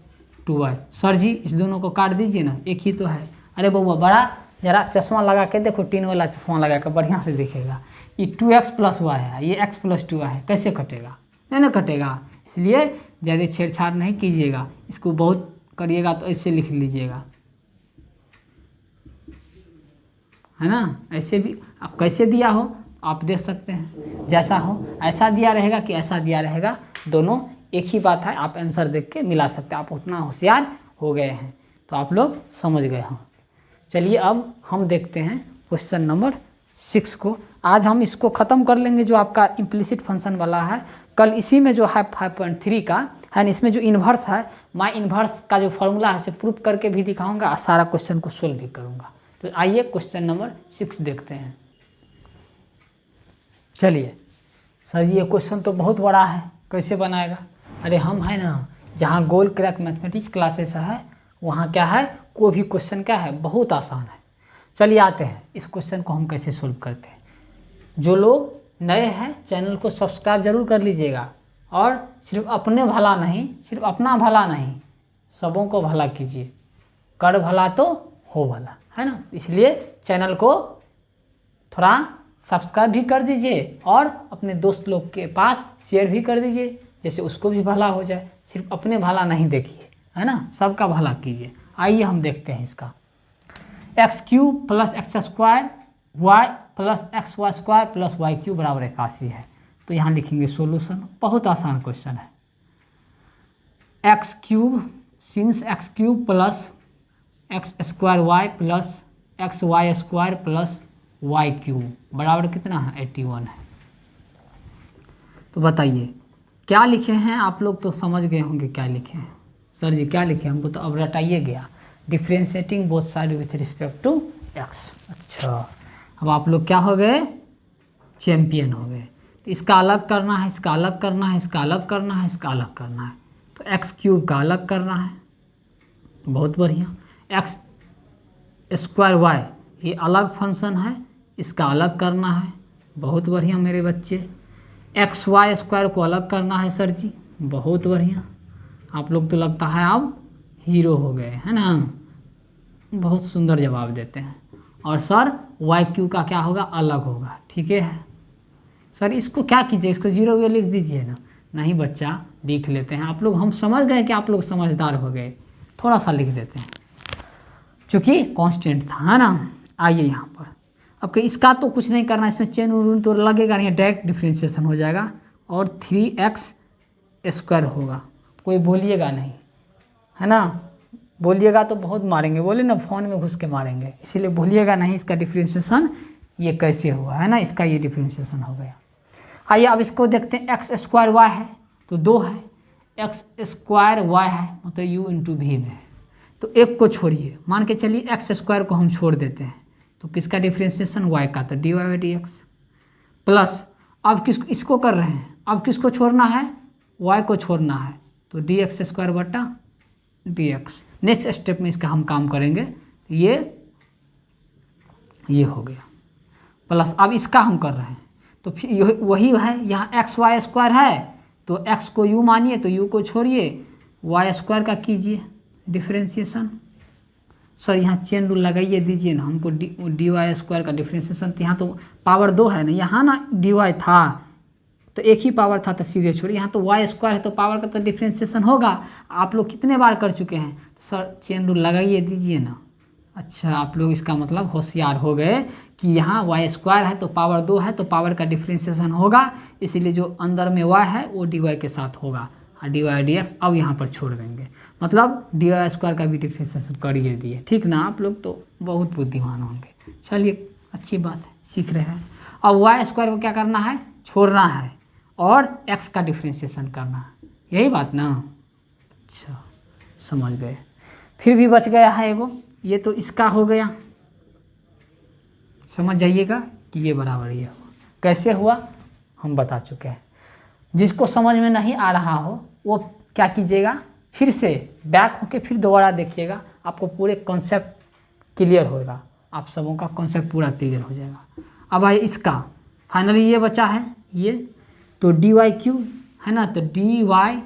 2y। सर जी इस दोनों को काट दीजिए ना, एक ही तो है। अरे बउआ बड़ा जरा चश्मा लगा के देखो, टीन वाला चश्मा लगा के बढ़िया से दिखेगा। ये 2x प्लस y है, ये x प्लस 2y है, कैसे कटेगा, नहीं ना कटेगा, इसलिए ज़्यादा छेड़छाड़ नहीं कीजिएगा, इसको बहुत करिएगा तो ऐसे लिख लीजिएगा, है ना। ऐसे भी आप कैसे दिया हो आप देख सकते हैं, जैसा हो ऐसा दिया रहेगा कि ऐसा दिया रहेगा, दोनों एक ही बात है, आप आंसर देख के मिला सकते हैं, आप उतना होशियार हो गए हैं। तो आप लोग समझ गए हों। चलिए अब हम देखते हैं क्वेश्चन नंबर 6 को। आज हम इसको ख़त्म कर लेंगे जो आपका इम्प्लिसिट फंक्शन वाला है। कल इसी में जो है 5.3 का है, इसमें जो इन्वर्स है, मैं इन्वर्स का जो फॉर्मूला है उसे प्रूफ करके भी दिखाऊंगा और सारा क्वेश्चन को सोल्व भी करूंगा। तो आइए क्वेश्चन नंबर 6 देखते हैं। चलिए सर जी ये क्वेश्चन तो बहुत बड़ा है, कैसे बनाएगा? अरे हम है ना, जहाँ गोल क्रैक मैथमेटिक्स क्लासेस है वहाँ क्या है, कोई भी क्वेश्चन क्या है बहुत आसान है। चलिए आते हैं इस क्वेश्चन को हम कैसे सोल्व करते हैं। जो लोग नए हैं चैनल को सब्सक्राइब जरूर कर लीजिएगा और सिर्फ अपने भला नहीं, सिर्फ अपना भला नहीं, सबों को भला कीजिए। कर भला तो हो भला, है ना। इसलिए चैनल को थोड़ा सब्सक्राइब भी कर दीजिए और अपने दोस्त लोग के पास शेयर भी कर दीजिए, जैसे उसको भी भला हो जाए। सिर्फ अपने भला नहीं देखिए, है ना, सबका भला कीजिए। आइए हम देखते हैं इसका। x³ + x² y + xy² + y³ बराबर 81 है। तो यहाँ लिखेंगे सॉल्यूशन। बहुत आसान क्वेश्चन है। x³ since x³ + x² y + xy² + y³ बराबर कितना है, 81 है। तो बताइए क्या लिखे हैं आप लोग? तो समझ गए होंगे क्या लिखे हैं। सर जी क्या लिखे, हमको तो अब रटाइए गया। Differentiating both side with respect to x। अच्छा अब आप लोग क्या हो गए, चैंपियन हो गए। तो इसका अलग करना है, इसका अलग करना है, इसका अलग करना है, इसका अलग करना है। तो x³ का अलग करना है, बहुत बढ़िया। x² y ये अलग फंक्शन है, इसका अलग करना है, बहुत बढ़िया मेरे बच्चे। xy² को अलग करना है सर जी, बहुत बढ़िया। आप लोग तो लगता है अब हीरो हो गए, है ना, बहुत सुंदर जवाब देते हैं। और सर y³ का क्या होगा, अलग होगा, ठीक है। सर इसको क्या कीजिए, इसको 0 लिख दीजिए ना। नहीं बच्चा लिख लेते हैं आप लोग, हम समझ गए कि आप लोग समझदार हो गए, थोड़ा सा लिख देते हैं क्योंकि कांस्टेंट था, है ना। आइए यहाँ पर अब इसका तो कुछ नहीं करना, इसमें चेन रूल तो लगेगा नहीं, डायरेक्ट डिफ्रेंशिएशन हो जाएगा और 3x² होगा। कोई बोलिएगा नहीं, है ना, बोलिएगा तो बहुत मारेंगे, बोले ना फ़ोन में घुस के मारेंगे, इसीलिए बोलिएगा नहीं इसका डिफ्रेंशिएशन ये कैसे हुआ, है ना, इसका ये डिफ्रेंशिएशन हो गया। आइए अब इसको देखते हैं। x² y है तो 2 है, x² y है मतलब u × v में, तो एक को छोड़िए, मान के चलिए x² को हम छोड़ देते हैं, तो किसका डिफ्रेंशिएशन, y का, तो dy/dx प्लस अब इसको कर रहे हैं, अब किसको छोड़ना है, y को छोड़ना है, तो dx² / dx। नेक्स्ट स्टेप में इसका हम काम करेंगे, ये हो गया प्लस अब इसका हम कर रहे हैं, तो फिर वही है, यहाँ xy² है तो x को u मानिए तो u को छोड़िए, y² का कीजिए डिफ्रेंशिएशन। सर यहाँ चेन रूल लगाइए दीजिए ना हमको, dy² का डिफ्रेंशिएशन, तो यहाँ तो पावर 2 है ना, यहाँ ना dy था तो एक ही पावर था तो सीधे छोड़िए, यहाँ तो y² है तो पावर का तो डिफ्रेंशिएशन होगा। आप लोग कितने बार कर चुके हैं, सर चेन रूल लगाइए दीजिए ना। अच्छा आप लोग इसका मतलब होशियार हो गए कि यहाँ y² है तो पावर 2 है तो पावर का डिफ्रेंशिएशन होगा, इसीलिए जो अंदर में y है वो dy के साथ होगा और dy/dx अब यहाँ पर छोड़ देंगे, मतलब dy² का भी डिफ्रेंशिएशन करिए दिए, ठीक ना। आप लोग तो बहुत बुद्धिमान होंगे, चलिए अच्छी बात है, सीख रहे हैं। अब y² को क्या करना है, छोड़ना है और x का डिफ्रेंशिएशन करना है, यही बात ना। अच्छा समझ गए। फिर भी बच गया है एगो, ये तो इसका हो गया, समझ जाइएगा कि ये बराबर ये हुआ। कैसे हुआ हम बता चुके हैं। जिसको समझ में नहीं आ रहा हो वो क्या कीजिएगा, फिर से बैक होके फिर दोबारा देखिएगा, आपको पूरे कॉन्सेप्ट क्लियर होगा, आप सबों का कॉन्सेप्ट पूरा क्लियर हो जाएगा। अब आइए इसका फाइनली ये बचा है ये, तो dy³ है ना, तो dy³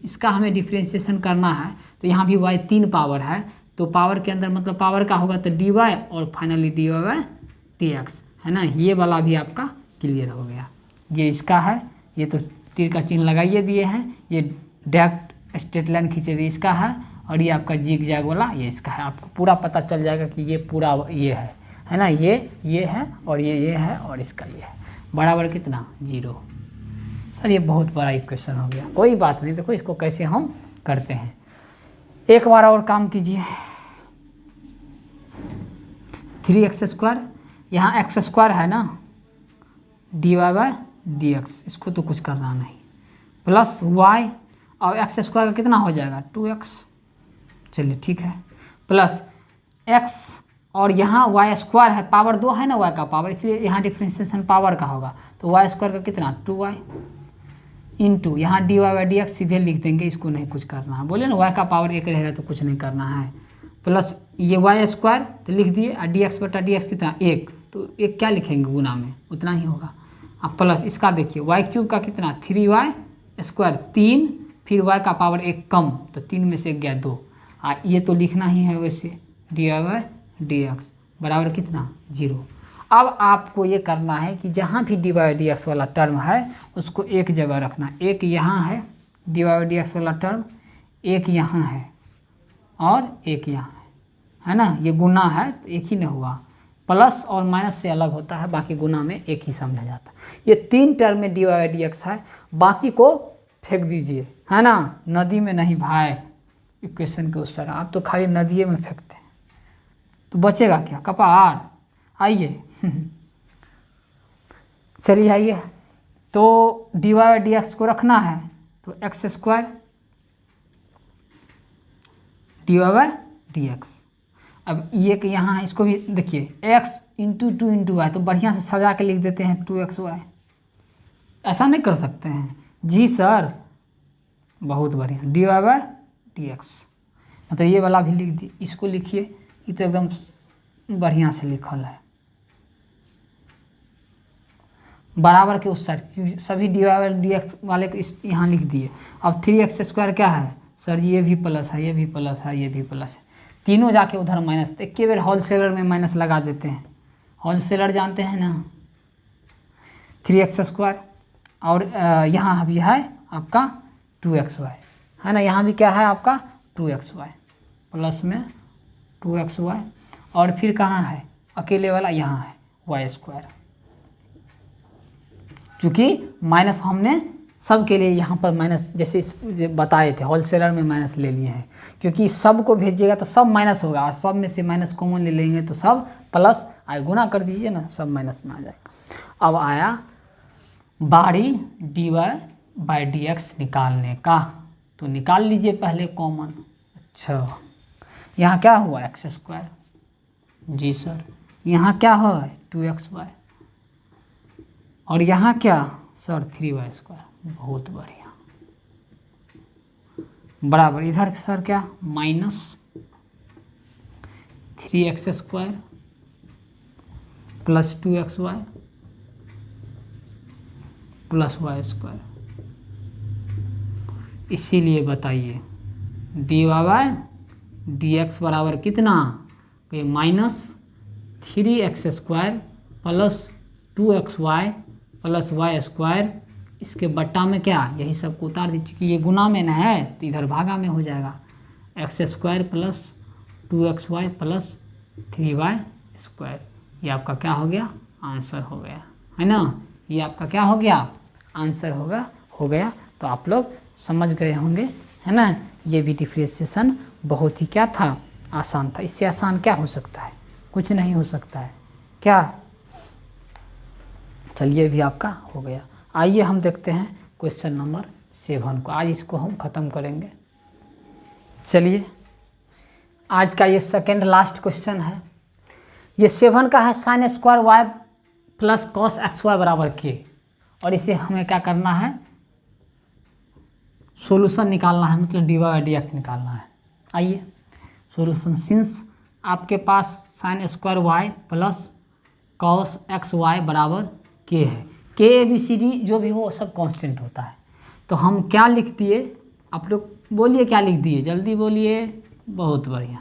इसका हमें डिफ्रेंशिएशन करना है, तो यहाँ भी y 3 पावर है, तो पावर के अंदर मतलब पावर का होगा तो dy और फाइनली dy/dx, है ना। ये वाला भी आपका क्लियर हो गया। ये इसका है, ये तो तीर का चिन्ह लगाइए दिए हैं, ये डायरेक्ट स्ट्रेट लाइन खींचे दिए इसका है, और ये आपका जिग जैग वाला ये इसका है। आपको पूरा पता चल जाएगा कि ये पूरा ये है ना, ये है और ये है और इसका ये है, बराबर कितना 0। सर ये बहुत बड़ा इक्वेशन हो गया, कोई बात नहीं, देखो इसको कैसे हम करते हैं। एक बार और काम कीजिए। 3x², यहाँ x² है ना, dy/dx, इसको तो कुछ करना नहीं, प्लस y और x² का कितना हो जाएगा 2x, चलिए ठीक है, प्लस x और यहाँ y² है, पावर 2 है ना y का पावर, इसलिए यहाँ डिफ्रेंशिएशन पावर का होगा, तो y² का कितना 2y इंटू यहाँ dy/dx सीधे लिख देंगे, इसको नहीं कुछ करना है, बोले ना y का पावर 1 रहेगा तो कुछ नहीं करना है, प्लस ये y² तो लिख दिए, और dx/dx कितना 1, तो 1 क्या लिखेंगे गुना में, उतना ही होगा। अब प्लस इसका देखिए y³ का कितना 3y² 3, फिर y का पावर 1 कम, तो 3 में से 1 गया 2, और ये तो लिखना ही है वैसे, dy/dx बराबर कितना 0। अब आपको ये करना है कि जहाँ भी dy/dx वाला टर्म है उसको एक जगह रखना, एक यहाँ है dy/dx वाला टर्म, एक यहाँ है और एक यहाँ है ना, ये गुना है तो एक ही नहीं हुआ, प्लस और माइनस से अलग होता है, बाकी गुना में एक ही समझा जाता है। ये 3 टर्म में dy/dx है, बाकी को फेंक दीजिए, है ना, नदी में नहीं भाई, इक्वेशन के उस तरह आप तो खाली नदिये में फेंकते हैं, तो बचेगा क्या कपार। आइए चलिए आइए, तो dy/dx को रखना है, तो x² dy/dx, अब ये कि यहाँ है, इसको भी देखिए x इंटू 2 इंटू वाई, तो बढ़िया से सजा के लिख देते हैं 2xy, ऐसा नहीं कर सकते हैं जी सर, बहुत बढ़िया, dy/dx, मतलब ये वाला भी लिख दिए, इसको लिखिए, ये तो एकदम बढ़िया से लिखल है, बराबर के उस साइड सभी dy/dx वाले को इस यहाँ लिख दिए। अब 3x² क्या है सर जी, ये भी प्लस है, ये भी प्लस है, ये भी प्लस है, तीनों जाके उधर माइनस, तो एक बार होलसेलर में माइनस लगा देते हैं, होलसेलर जानते हैं ना, 3x² और यहाँ भी है आपका 2xy, है ना, यहाँ भी क्या है आपका 2xy, प्लस में 2xy, और फिर कहाँ है अकेले वाला, यहाँ है y², क्योंकि माइनस हमने सब के लिए यहाँ पर माइनस जैसे बताए थे, होलसेलर में माइनस ले लिए हैं, क्योंकि सब को भेजिएगा तो सब माइनस होगा, और सब में से माइनस कॉमन ले लेंगे तो सब प्लस आए, गुना कर दीजिए ना, सब माइनस में आ जाएगा। अब आया बारी dy/dx निकालने का, तो निकाल लीजिए पहले कॉमन। अच्छा यहाँ क्या हुआ x², जी सर, यहाँ क्या हुआ 2xy, और यहाँ क्या सर 3y², बहुत बढ़िया, बराबर इधर सर क्या minus 3x² plus 2xy plus y², इसीलिए बताइए dy/dx बराबर कितना, तो minus 3x² plus 2xy plus y², इसके बट्टा में क्या यही सबको उतार दीजिए, क्योंकि ये गुना में ना है तो इधर भागा में हो जाएगा, x² plus 2xy plus 3y², ये आपका क्या हो गया आंसर हो गया, है ना, ये आपका क्या हो गया आंसर हो गया। तो आप लोग समझ गए होंगे, है ना, ये भी डिफरेंशिएशन बहुत ही क्या था आसान था, इससे आसान क्या हो सकता है, कुछ नहीं हो सकता है क्या। चलिए भी आपका हो गया। आइए हम देखते हैं क्वेश्चन नंबर 7 को, आज इसको हम ख़त्म करेंगे। चलिए आज का ये सेकंड लास्ट क्वेश्चन है, ये 7 का है sin² y plus cos xy बराबर k, और इसे हमें क्या करना है सॉल्यूशन निकालना है, मतलब dy/dx निकालना है। आइए सॉल्यूशन, सिंस आपके पास sin² y plus cos xy बराबर k है, k ABCD जो भी हो सब कांस्टेंट होता है, तो हम क्या लिख दिए, आप लोग बोलिए क्या लिख दिए, जल्दी बोलिए, बहुत बढ़िया,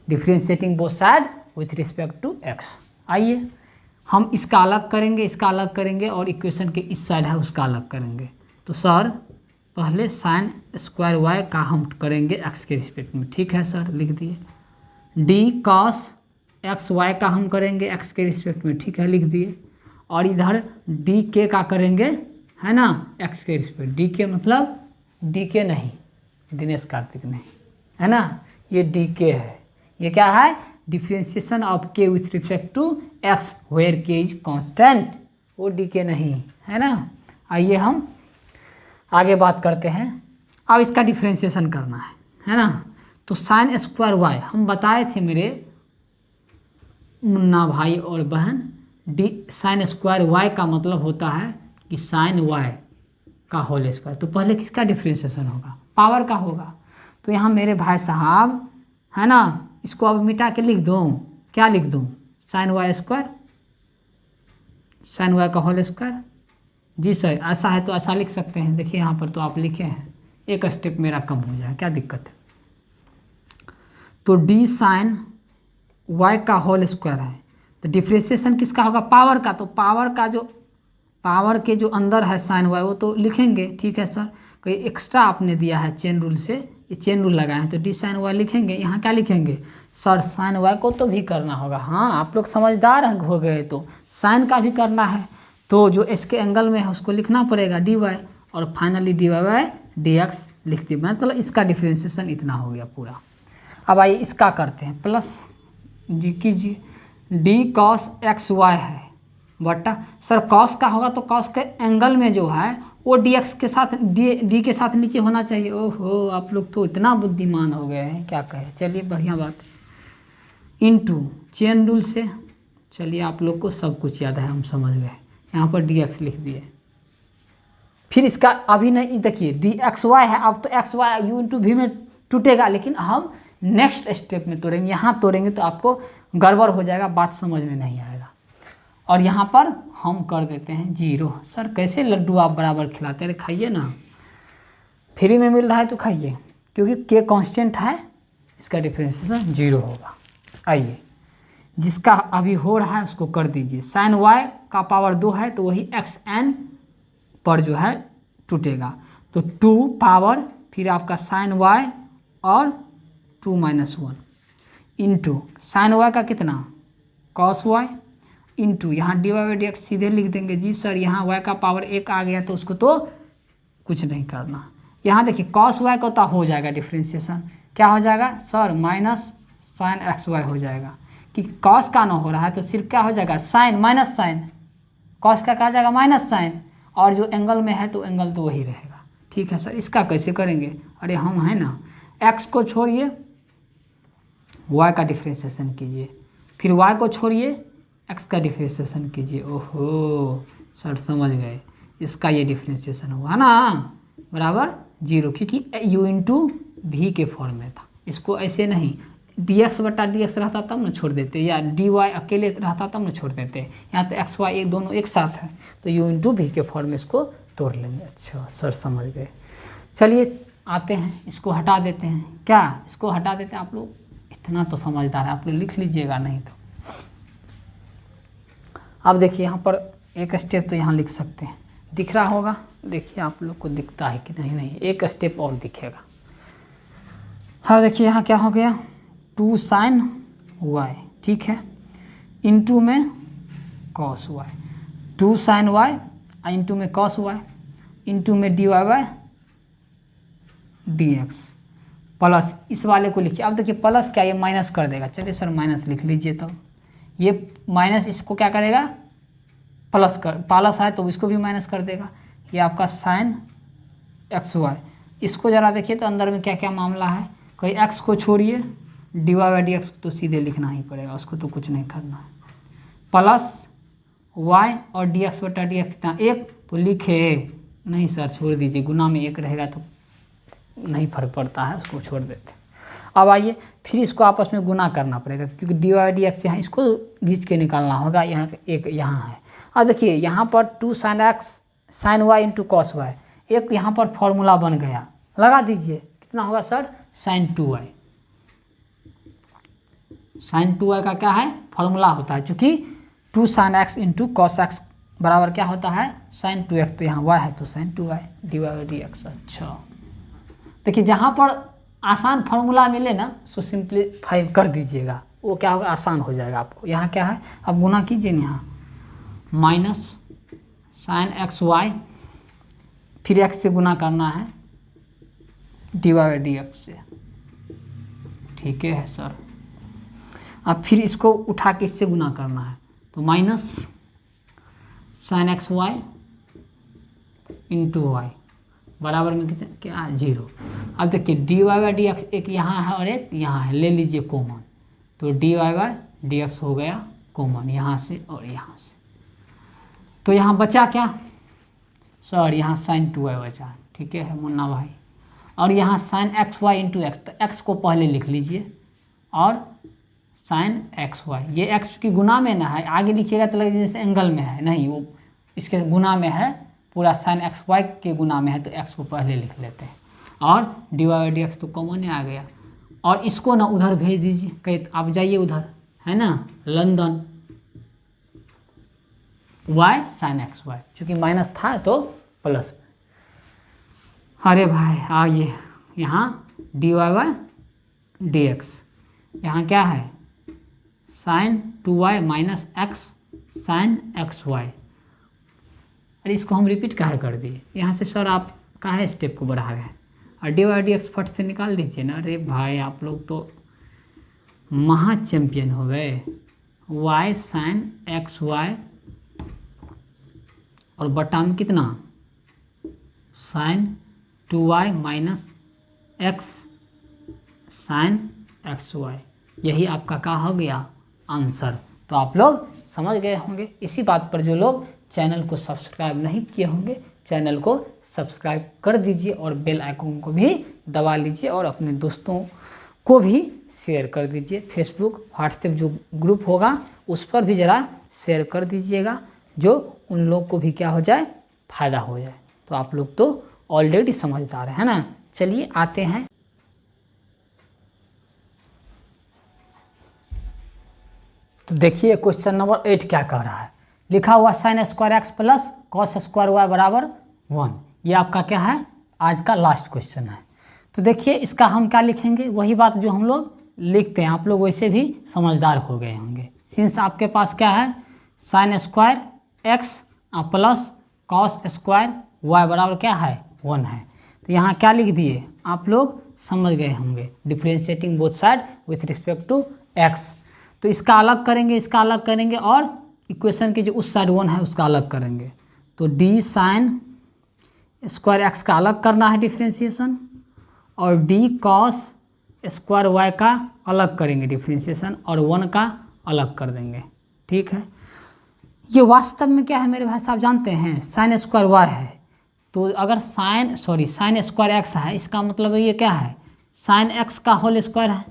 differentiating both side with respect to x। आइए हम इसका अलग करेंगे, इसका अलग करेंगे, और इक्वेशन के इस साइड है उसका अलग करेंगे। तो सर पहले sin² y का हम करेंगे x के रिस्पेक्ट में, ठीक है सर, लिख दिए। d cos xy का हम करेंगे x के रिस्पेक्ट में, ठीक है, लिख दिए। और इधर dk का करेंगे, है ना, x के रिस्पेक्ट, dk मतलब dk नहीं, दिनेश कार्तिक नहीं, है ना, ये डी के है। ये क्या है? Differentiation of k with respect to x where k is constant, वो डी के नहीं है ना। आइए हम आगे बात करते हैं। अब इसका डिफ्रेंशिएशन करना है ना। तो साइन स्क्वायर वाई हम बताए थे मेरे मुन्ना भाई और बहन, डी साइन स्क्वायर वाई का मतलब होता है कि साइन वाई का होल स्क्वायर। तो पहले किसका डिफ्रेंशिएशन होगा? पावर का होगा। तो यहाँ मेरे भाई साहब है ना, इसको अब मिटा के लिख दूँ। क्या लिख दूँ? Sine y square, sine Y का होल स्क्वायर। जी सर, ऐसा है तो ऐसा लिख सकते हैं। देखिए यहाँ पर तो आप लिखे हैं, एक स्टेप मेरा कम हो जाए, क्या दिक्कत है। तो डी साइन वाई का होल स्क्वायर है। तो डिफ्रेंशिएशन किसका होगा? पावर का। तो पावर का जो पावर के जो अंदर है साइन वाई, वो तो लिखेंगे। ठीक है सर, कोई एक्स्ट्रा आपने दिया है चेन रूल से, ये चेन रूल लगाए हैं तो डी साइन वाई लिखेंगे। यहाँ क्या लिखेंगे? सर साइन वाई को तो भी करना होगा। हाँ, आप लोग समझदार हो गए, तो साइन का भी करना है। तो जो इसके एंगल में है उसको लिखना पड़ेगा डी वाई, और finally d Y by D x लिख दी। मतलब इसका डिफ्रेंशिएशन इतना हो गया पूरा। अब आइए इसका करते हैं, प्लस जी कीजिए, डी कॉस एक्स वाई है बटा, सर कॉस का होगा तो कॉस के एंगल में जो है वो डी एक्स के साथ डी के साथ नीचे होना चाहिए। ओहो, आप लोग तो इतना बुद्धिमान हो गए हैं, क्या कहें। चलिए बढ़िया बात। इनटू चेन रूल से, चलिए आप लोग को सब कुछ याद है, हम समझ गए। यहाँ पर डी एक्स लिख दिए। फिर इसका अभी नहीं, देखिए डी एक्स वाई है, अब तो x y u into v में टूटेगा, लेकिन हम नेक्स्ट स्टेप में तोड़ेंगे। यहाँ तोड़ेंगे तो आपको गड़बड़ हो जाएगा, बात समझ में नहीं आएगा। और यहाँ पर हम कर देते हैं 0। सर कैसे लड्डू आप बराबर खिलाते हैं? खाइए ना, फ्री में मिल रहा है तो खाइए, क्योंकि के कांस्टेंट है, इसका डिफरेंशिएशन 0 होगा। आइए जिसका अभी हो रहा है उसको कर दीजिए। साइन वाई का पावर 2 है तो वही एक्स एन पर जो है टूटेगा। तो 2 पावर फिर आपका साइन वाई और 2 - 1 इंटू साइन वाई का कितना? कॉस वाई इंटू यहाँ D Y by D X सीधे लिख देंगे। जी सर, यहाँ वाई का पावर 1 आ गया तो उसको तो कुछ नहीं करना। यहाँ देखिए कॉस वाई का तो हो जाएगा डिफ्रेंशिएशन, क्या हो जाएगा sir? Minus sine X Y हो जाएगा। कि कॉस का ना हो रहा है तो सिर्फ क्या हो जाएगा? साइन माइनस साइन, कॉस का क्या हो जाएगा? माइनस साइन, और जो एंगल में है तो एंगल तो वही रहेगा। ठीक है सर, इसका कैसे करेंगे? अरे हम है ना, एक्स को छोड़िए, वाई का डिफ्रेंशिएशन कीजिए, फिर वाई को छोड़िए, एक्स का डिफ्रेंशिएशन कीजिए। ओहो सर समझ गए, इसका ये डिफ्रेंशिएशन हुआ ना बराबर 0, क्योंकि u इंटू वी के फॉर्म में था। इसको ऐसे नहीं, dx बटा dx रहता तब ना छोड़ देते, या dy अकेले रहता तब ना छोड़ देते। यहाँ तो x y एक दोनों एक साथ है, तो u इंटू वी के फॉर्म में इसको तोड़ लेंगे। अच्छा सर समझ गए। चलिए आते हैं, इसको हटा देते हैं। क्या इसको हटा देते हैं? आप लोग इतना तो समझदार है, आप लोग लिख लीजिएगा, नहीं तो अब देखिए यहाँ पर एक स्टेप तो यहाँ लिख सकते हैं, दिख रहा होगा। देखिए आप लोग को दिखता है कि नहीं? नहीं, एक स्टेप और दिखेगा। हाँ देखिए यहाँ क्या हो गया? 2 साइन वाई, ठीक है, इंटू में cos Y, 2 sine Y into में कॉस वाई इंटू में D Y by D x plus इस वाले को लिखिए। अब देखिए प्लस क्या, ये माइनस कर देगा। चलिए सर माइनस लिख लीजिए। तो ये माइनस इसको क्या करेगा? प्लस कर, प्लस है तो इसको भी माइनस कर देगा। ये आपका साइन एक्स वाई, इसको ज़रा देखिए तो अंदर में क्या क्या मामला है। कोई एक्स को छोड़िए, D Y by D x तो सीधे लिखना ही पड़ेगा, उसको तो कुछ नहीं करना है। प्लस वाई और डी एक्स बटा डी एक्स कितना? 1, तो लिखे नहीं सर, छोड़ दीजिए, गुना में 1 रहेगा तो नहीं फर्क पड़ता है, उसको छोड़ देते। अब आइए फिर इसको आपस में गुना करना पड़ेगा, क्योंकि डी वाई डी एक्स यहाँ इसको घींच के निकालना होगा। यहाँ एक यहाँ है। अब देखिए यहाँ पर 2 sine X sine Y into cos Y, एक यहाँ पर फॉर्मूला बन गया, लगा दीजिए। कितना होगा sir? Sign 2y। Sign 2y का क्या है? फॉर्मूला होता है, क्योंकि 2 sine x into cos x बराबर क्या होता है? Sign 2x। तो यहाँ y है तो sine 2y D Y by D X. अच्छा देखिए, जहाँ पर आसान फार्मूला मिले ना उसको सिंप्लीफाई कर दीजिएगा, वो क्या होगा? आसान हो जाएगा आपको। यहाँ क्या है? अब गुना कीजिए, यहाँ माइनस साइन एक्स वाई, फिर x से गुना करना है D Y by D X से। ठीक है सर। अब फिर इसको उठा के इससे गुना करना है, तो minus sine X Y into Y बराबर में कितने क्या 0। अब देखिए D Y by D x एक यहाँ है और एक यहाँ है, ले लीजिए कॉमन, तो D Y by D x हो गया कॉमन यहाँ से और यहाँ से। तो यहाँ बचा क्या सर, यहाँ साइन 2y बचा, ठीक है मुन्ना भाई। और यहाँ sine X Y into X, तो एक्स को पहले लिख लीजिए और साइन एक्स वाई, ये एक्स की गुना में ना है, आगे लिखिएगा तो लगेगा जैसे एंगल में है, नहीं वो इसके गुना में है, पूरा साइन एक्स वाई के गुना में है, तो एक्स को पहले लिख लेते हैं। और डी वाई डी एक्स तो कॉमन ही आ गया। और इसको ना उधर भेज दीजिए, कहीं आप जाइए उधर, है ना London, Y sine X Y, क्योंकि माइनस था तो प्लस। अरे भाई आइए यहाँ D Y Y D X, यहाँ क्या है sine 2y minus X sine X Y. अरे इसको हम रिपीट काहे कर दिए, यहाँ से सर आप काहे स्टेप को बढ़ा रहे हैं, और डी वाई डी एक्स फट से निकाल दीजिए ना। अरे भाई आप लोग तो महा चैंपियन हो गए। y साइन एक्स वाई और बटा में कितना sine 2y minus X sine X Y, यही आपका क्या हो गया आंसर। तो आप लोग समझ गए होंगे। इसी बात पर जो लोग चैनल को सब्सक्राइब नहीं किए होंगे, चैनल को सब्सक्राइब कर दीजिए और बेल आइकन को भी दबा लीजिए और अपने दोस्तों को भी शेयर कर दीजिए। फेसबुक व्हाट्सएप जो ग्रुप होगा उस पर भी ज़रा शेयर कर दीजिएगा, जो उन लोग को भी क्या हो जाए फ़ायदा हो जाए। तो आप लोग तो ऑलरेडी समझदार है ना। चलिए आते हैं तो देखिए क्वेश्चन नंबर 8 क्या कह रहा है। लिखा हुआ sine square X plus cos square Y बराबर 1। ये आपका क्या है आज का लास्ट क्वेश्चन है। तो देखिए इसका हम क्या लिखेंगे, वही बात जो हम लोग लिखते हैं, आप लोग वैसे भी समझदार हो गए होंगे। सिंस आपके पास क्या है sine square X plus cos square Y बराबर क्या है 1 है, तो यहाँ क्या लिख दिए आप लोग समझ गए होंगे, differentiating both side with respect to X. तो इसका अलग करेंगे, इसका अलग करेंगे, और इक्वेशन की जो उस साइड 1 है उसका अलग करेंगे। तो डी साइन स्क्वायर एक्स का अलग करना है डिफ्रेंशिएशन, और डी कॉस स्क्वायर वाई का अलग करेंगे डिफ्रेंशिएशन, और 1 का अलग कर देंगे। ठीक है, ये वास्तव में क्या है मेरे भाई साहब जानते हैं, साइन स्क्वायर वाई है। तो अगर साइन स्क्वायर एक्स है, इसका मतलब ये क्या है साइन एक्स का होल स्क्वायर है।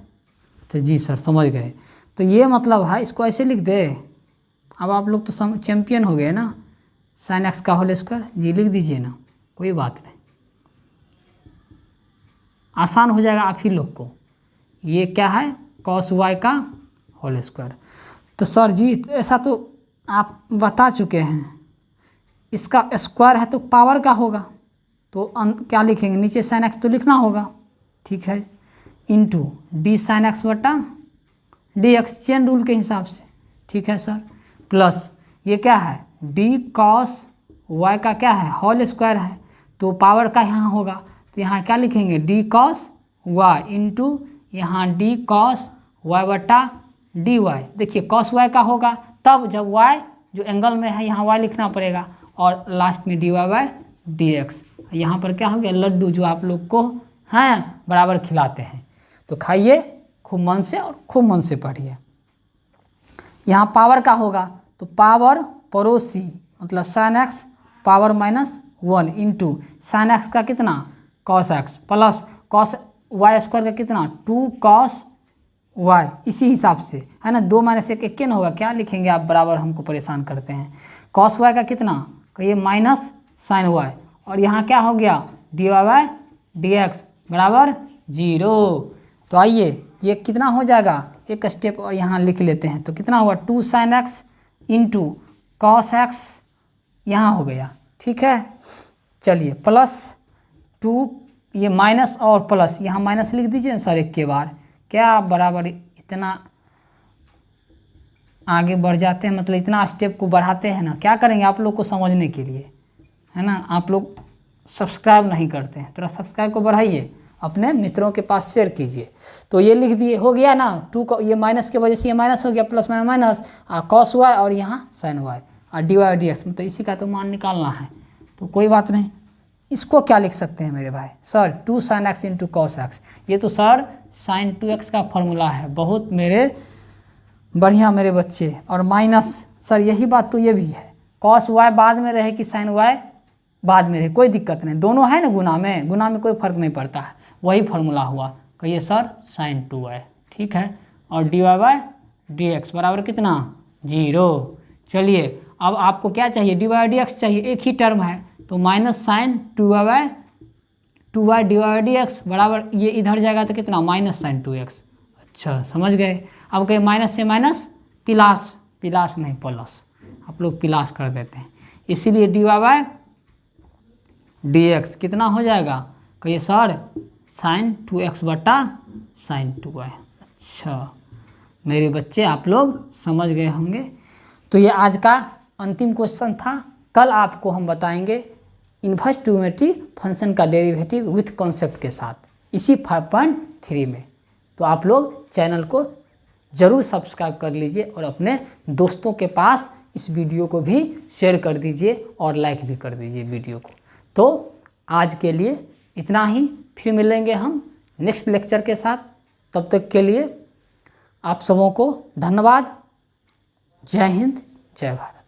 तो जी सर समझ गए। तो ये मतलब है, इसको ऐसे लिख दे। अब आप लोग तो चैंपियन हो गए ना, साइन एक्स का होल स्क्वायर जी लिख दीजिए ना, कोई बात नहीं, आसान हो जाएगा आप ही लोग को। ये क्या है कॉस वाई का होल स्क्वायर। तो सर जी ऐसा तो आप बता चुके हैं, इसका स्क्वायर है तो पावर का होगा, तो क्या लिखेंगे नीचे साइन एक्स तो लिखना होगा। ठीक है, इंटू डी साइन एक्स बटा डी एक्स चेन रूल के हिसाब से। ठीक है सर, प्लस ये क्या है डी कॉस वाई का क्या है होल स्क्वायर है, तो पावर का यहाँ होगा, तो यहाँ क्या लिखेंगे डी कॉस वाई इंटू यहाँ डी कॉस वाई बटा डी वाई। देखिए कॉस वाई का होगा तब जब वाई जो एंगल में है यहाँ वाई लिखना पड़ेगा, और लास्ट में D Y by D X. यहाँ पर क्या हो गया लड्डू जो आप लोग को हैं बराबर खिलाते हैं। तो खाइए खूब मन से और खूब मन से पढ़िए। यहाँ पावर का होगा तो पावर पड़ोसी मतलब sine X power minus 1 into sine X का कितना cos X plus cos Y square का कितना 2 कॉस वाई, इसी हिसाब से है ना। 2 माइनस 1 1 होगा, क्या लिखेंगे आप बराबर हमको परेशान करते हैं। कॉस वाई का कितना कहिए माइनस साइन वाई, और यहाँ क्या हो गया D Y by D x बराबर 0। तो आइए ये कितना हो जाएगा एक स्टेप और यहाँ लिख लेते हैं। तो कितना हुआ 2 sine x into cos x यहाँ हो गया। ठीक है, चलिए प्लस 2 ये माइनस और प्लस यहाँ माइनस लिख दीजिए सर एक के बार, क्या बराबर इतना आगे बढ़ जाते हैं, मतलब इतना स्टेप को बढ़ाते हैं ना। क्या करेंगे आप लोग को समझने के लिए, है ना। आप लोग सब्सक्राइब नहीं करते हैं, थोड़ा सब्सक्राइब को बढ़ाइए अपने मित्रों के पास शेयर कीजिए। तो ये लिख दिए, हो गया ना, 2 को ये माइनस के वजह से ये माइनस हो गया, प्लस माइनस माइनस, और कॉस वाई और यहाँ साइन वाई और डी वाई डी एक्स, मतलब इसी का तो मान निकालना है। तो कोई बात नहीं, इसको क्या लिख सकते हैं मेरे भाई, sir 2 sine x into cos x. ये तो सर साइन 2x का फॉर्मूला है, बहुत मेरे बढ़िया मेरे बच्चे। और माइनस सर यही बात तो ये भी है, कॉस वाई बाद में रहे कि साइन वाई बाद में रहे, कोई दिक्कत नहीं, दोनों है ना गुना में कोई फर्क नहीं पड़ता है, वही फार्मूला हुआ। कहिए सर साइन 2y, ठीक है। और D Y by D x बराबर कितना, 0। चलिए अब आपको क्या चाहिए, डी वाई डी एक्स चाहिए, एक ही टर्म है, तो minus sine 2y by 2y D Y D x बराबर, ये इधर जाएगा तो कितना, माइनस साइन 2x। अच्छा समझ गए। अब कहीं माइनस से माइनस प्लस, प्लस नहीं प्लस, आप लोग प्लस कर देते हैं, इसीलिए D Y by D X कितना हो जाएगा, कहिए सर साइन 2x बटा साइन 2y। अच्छा मेरे बच्चे आप लोग समझ गए होंगे। तो ये आज का अंतिम क्वेश्चन था। कल आपको हम बताएंगे इन्वर्स ट्रिग्नोमेट्री फंक्शन का डेरिवेटिव विथ कॉन्सेप्ट के साथ, इसी 5.3 में। तो आप लोग चैनल को ज़रूर सब्सक्राइब कर लीजिए और अपने दोस्तों के पास इस वीडियो को भी शेयर कर दीजिए और लाइक भी कर दीजिए वीडियो को। तो आज के लिए इतना ही, फिर मिलेंगे हम नेक्स्ट लेक्चर के साथ। तब तक के लिए आप सबों को धन्यवाद। जय हिंद, जय भारत।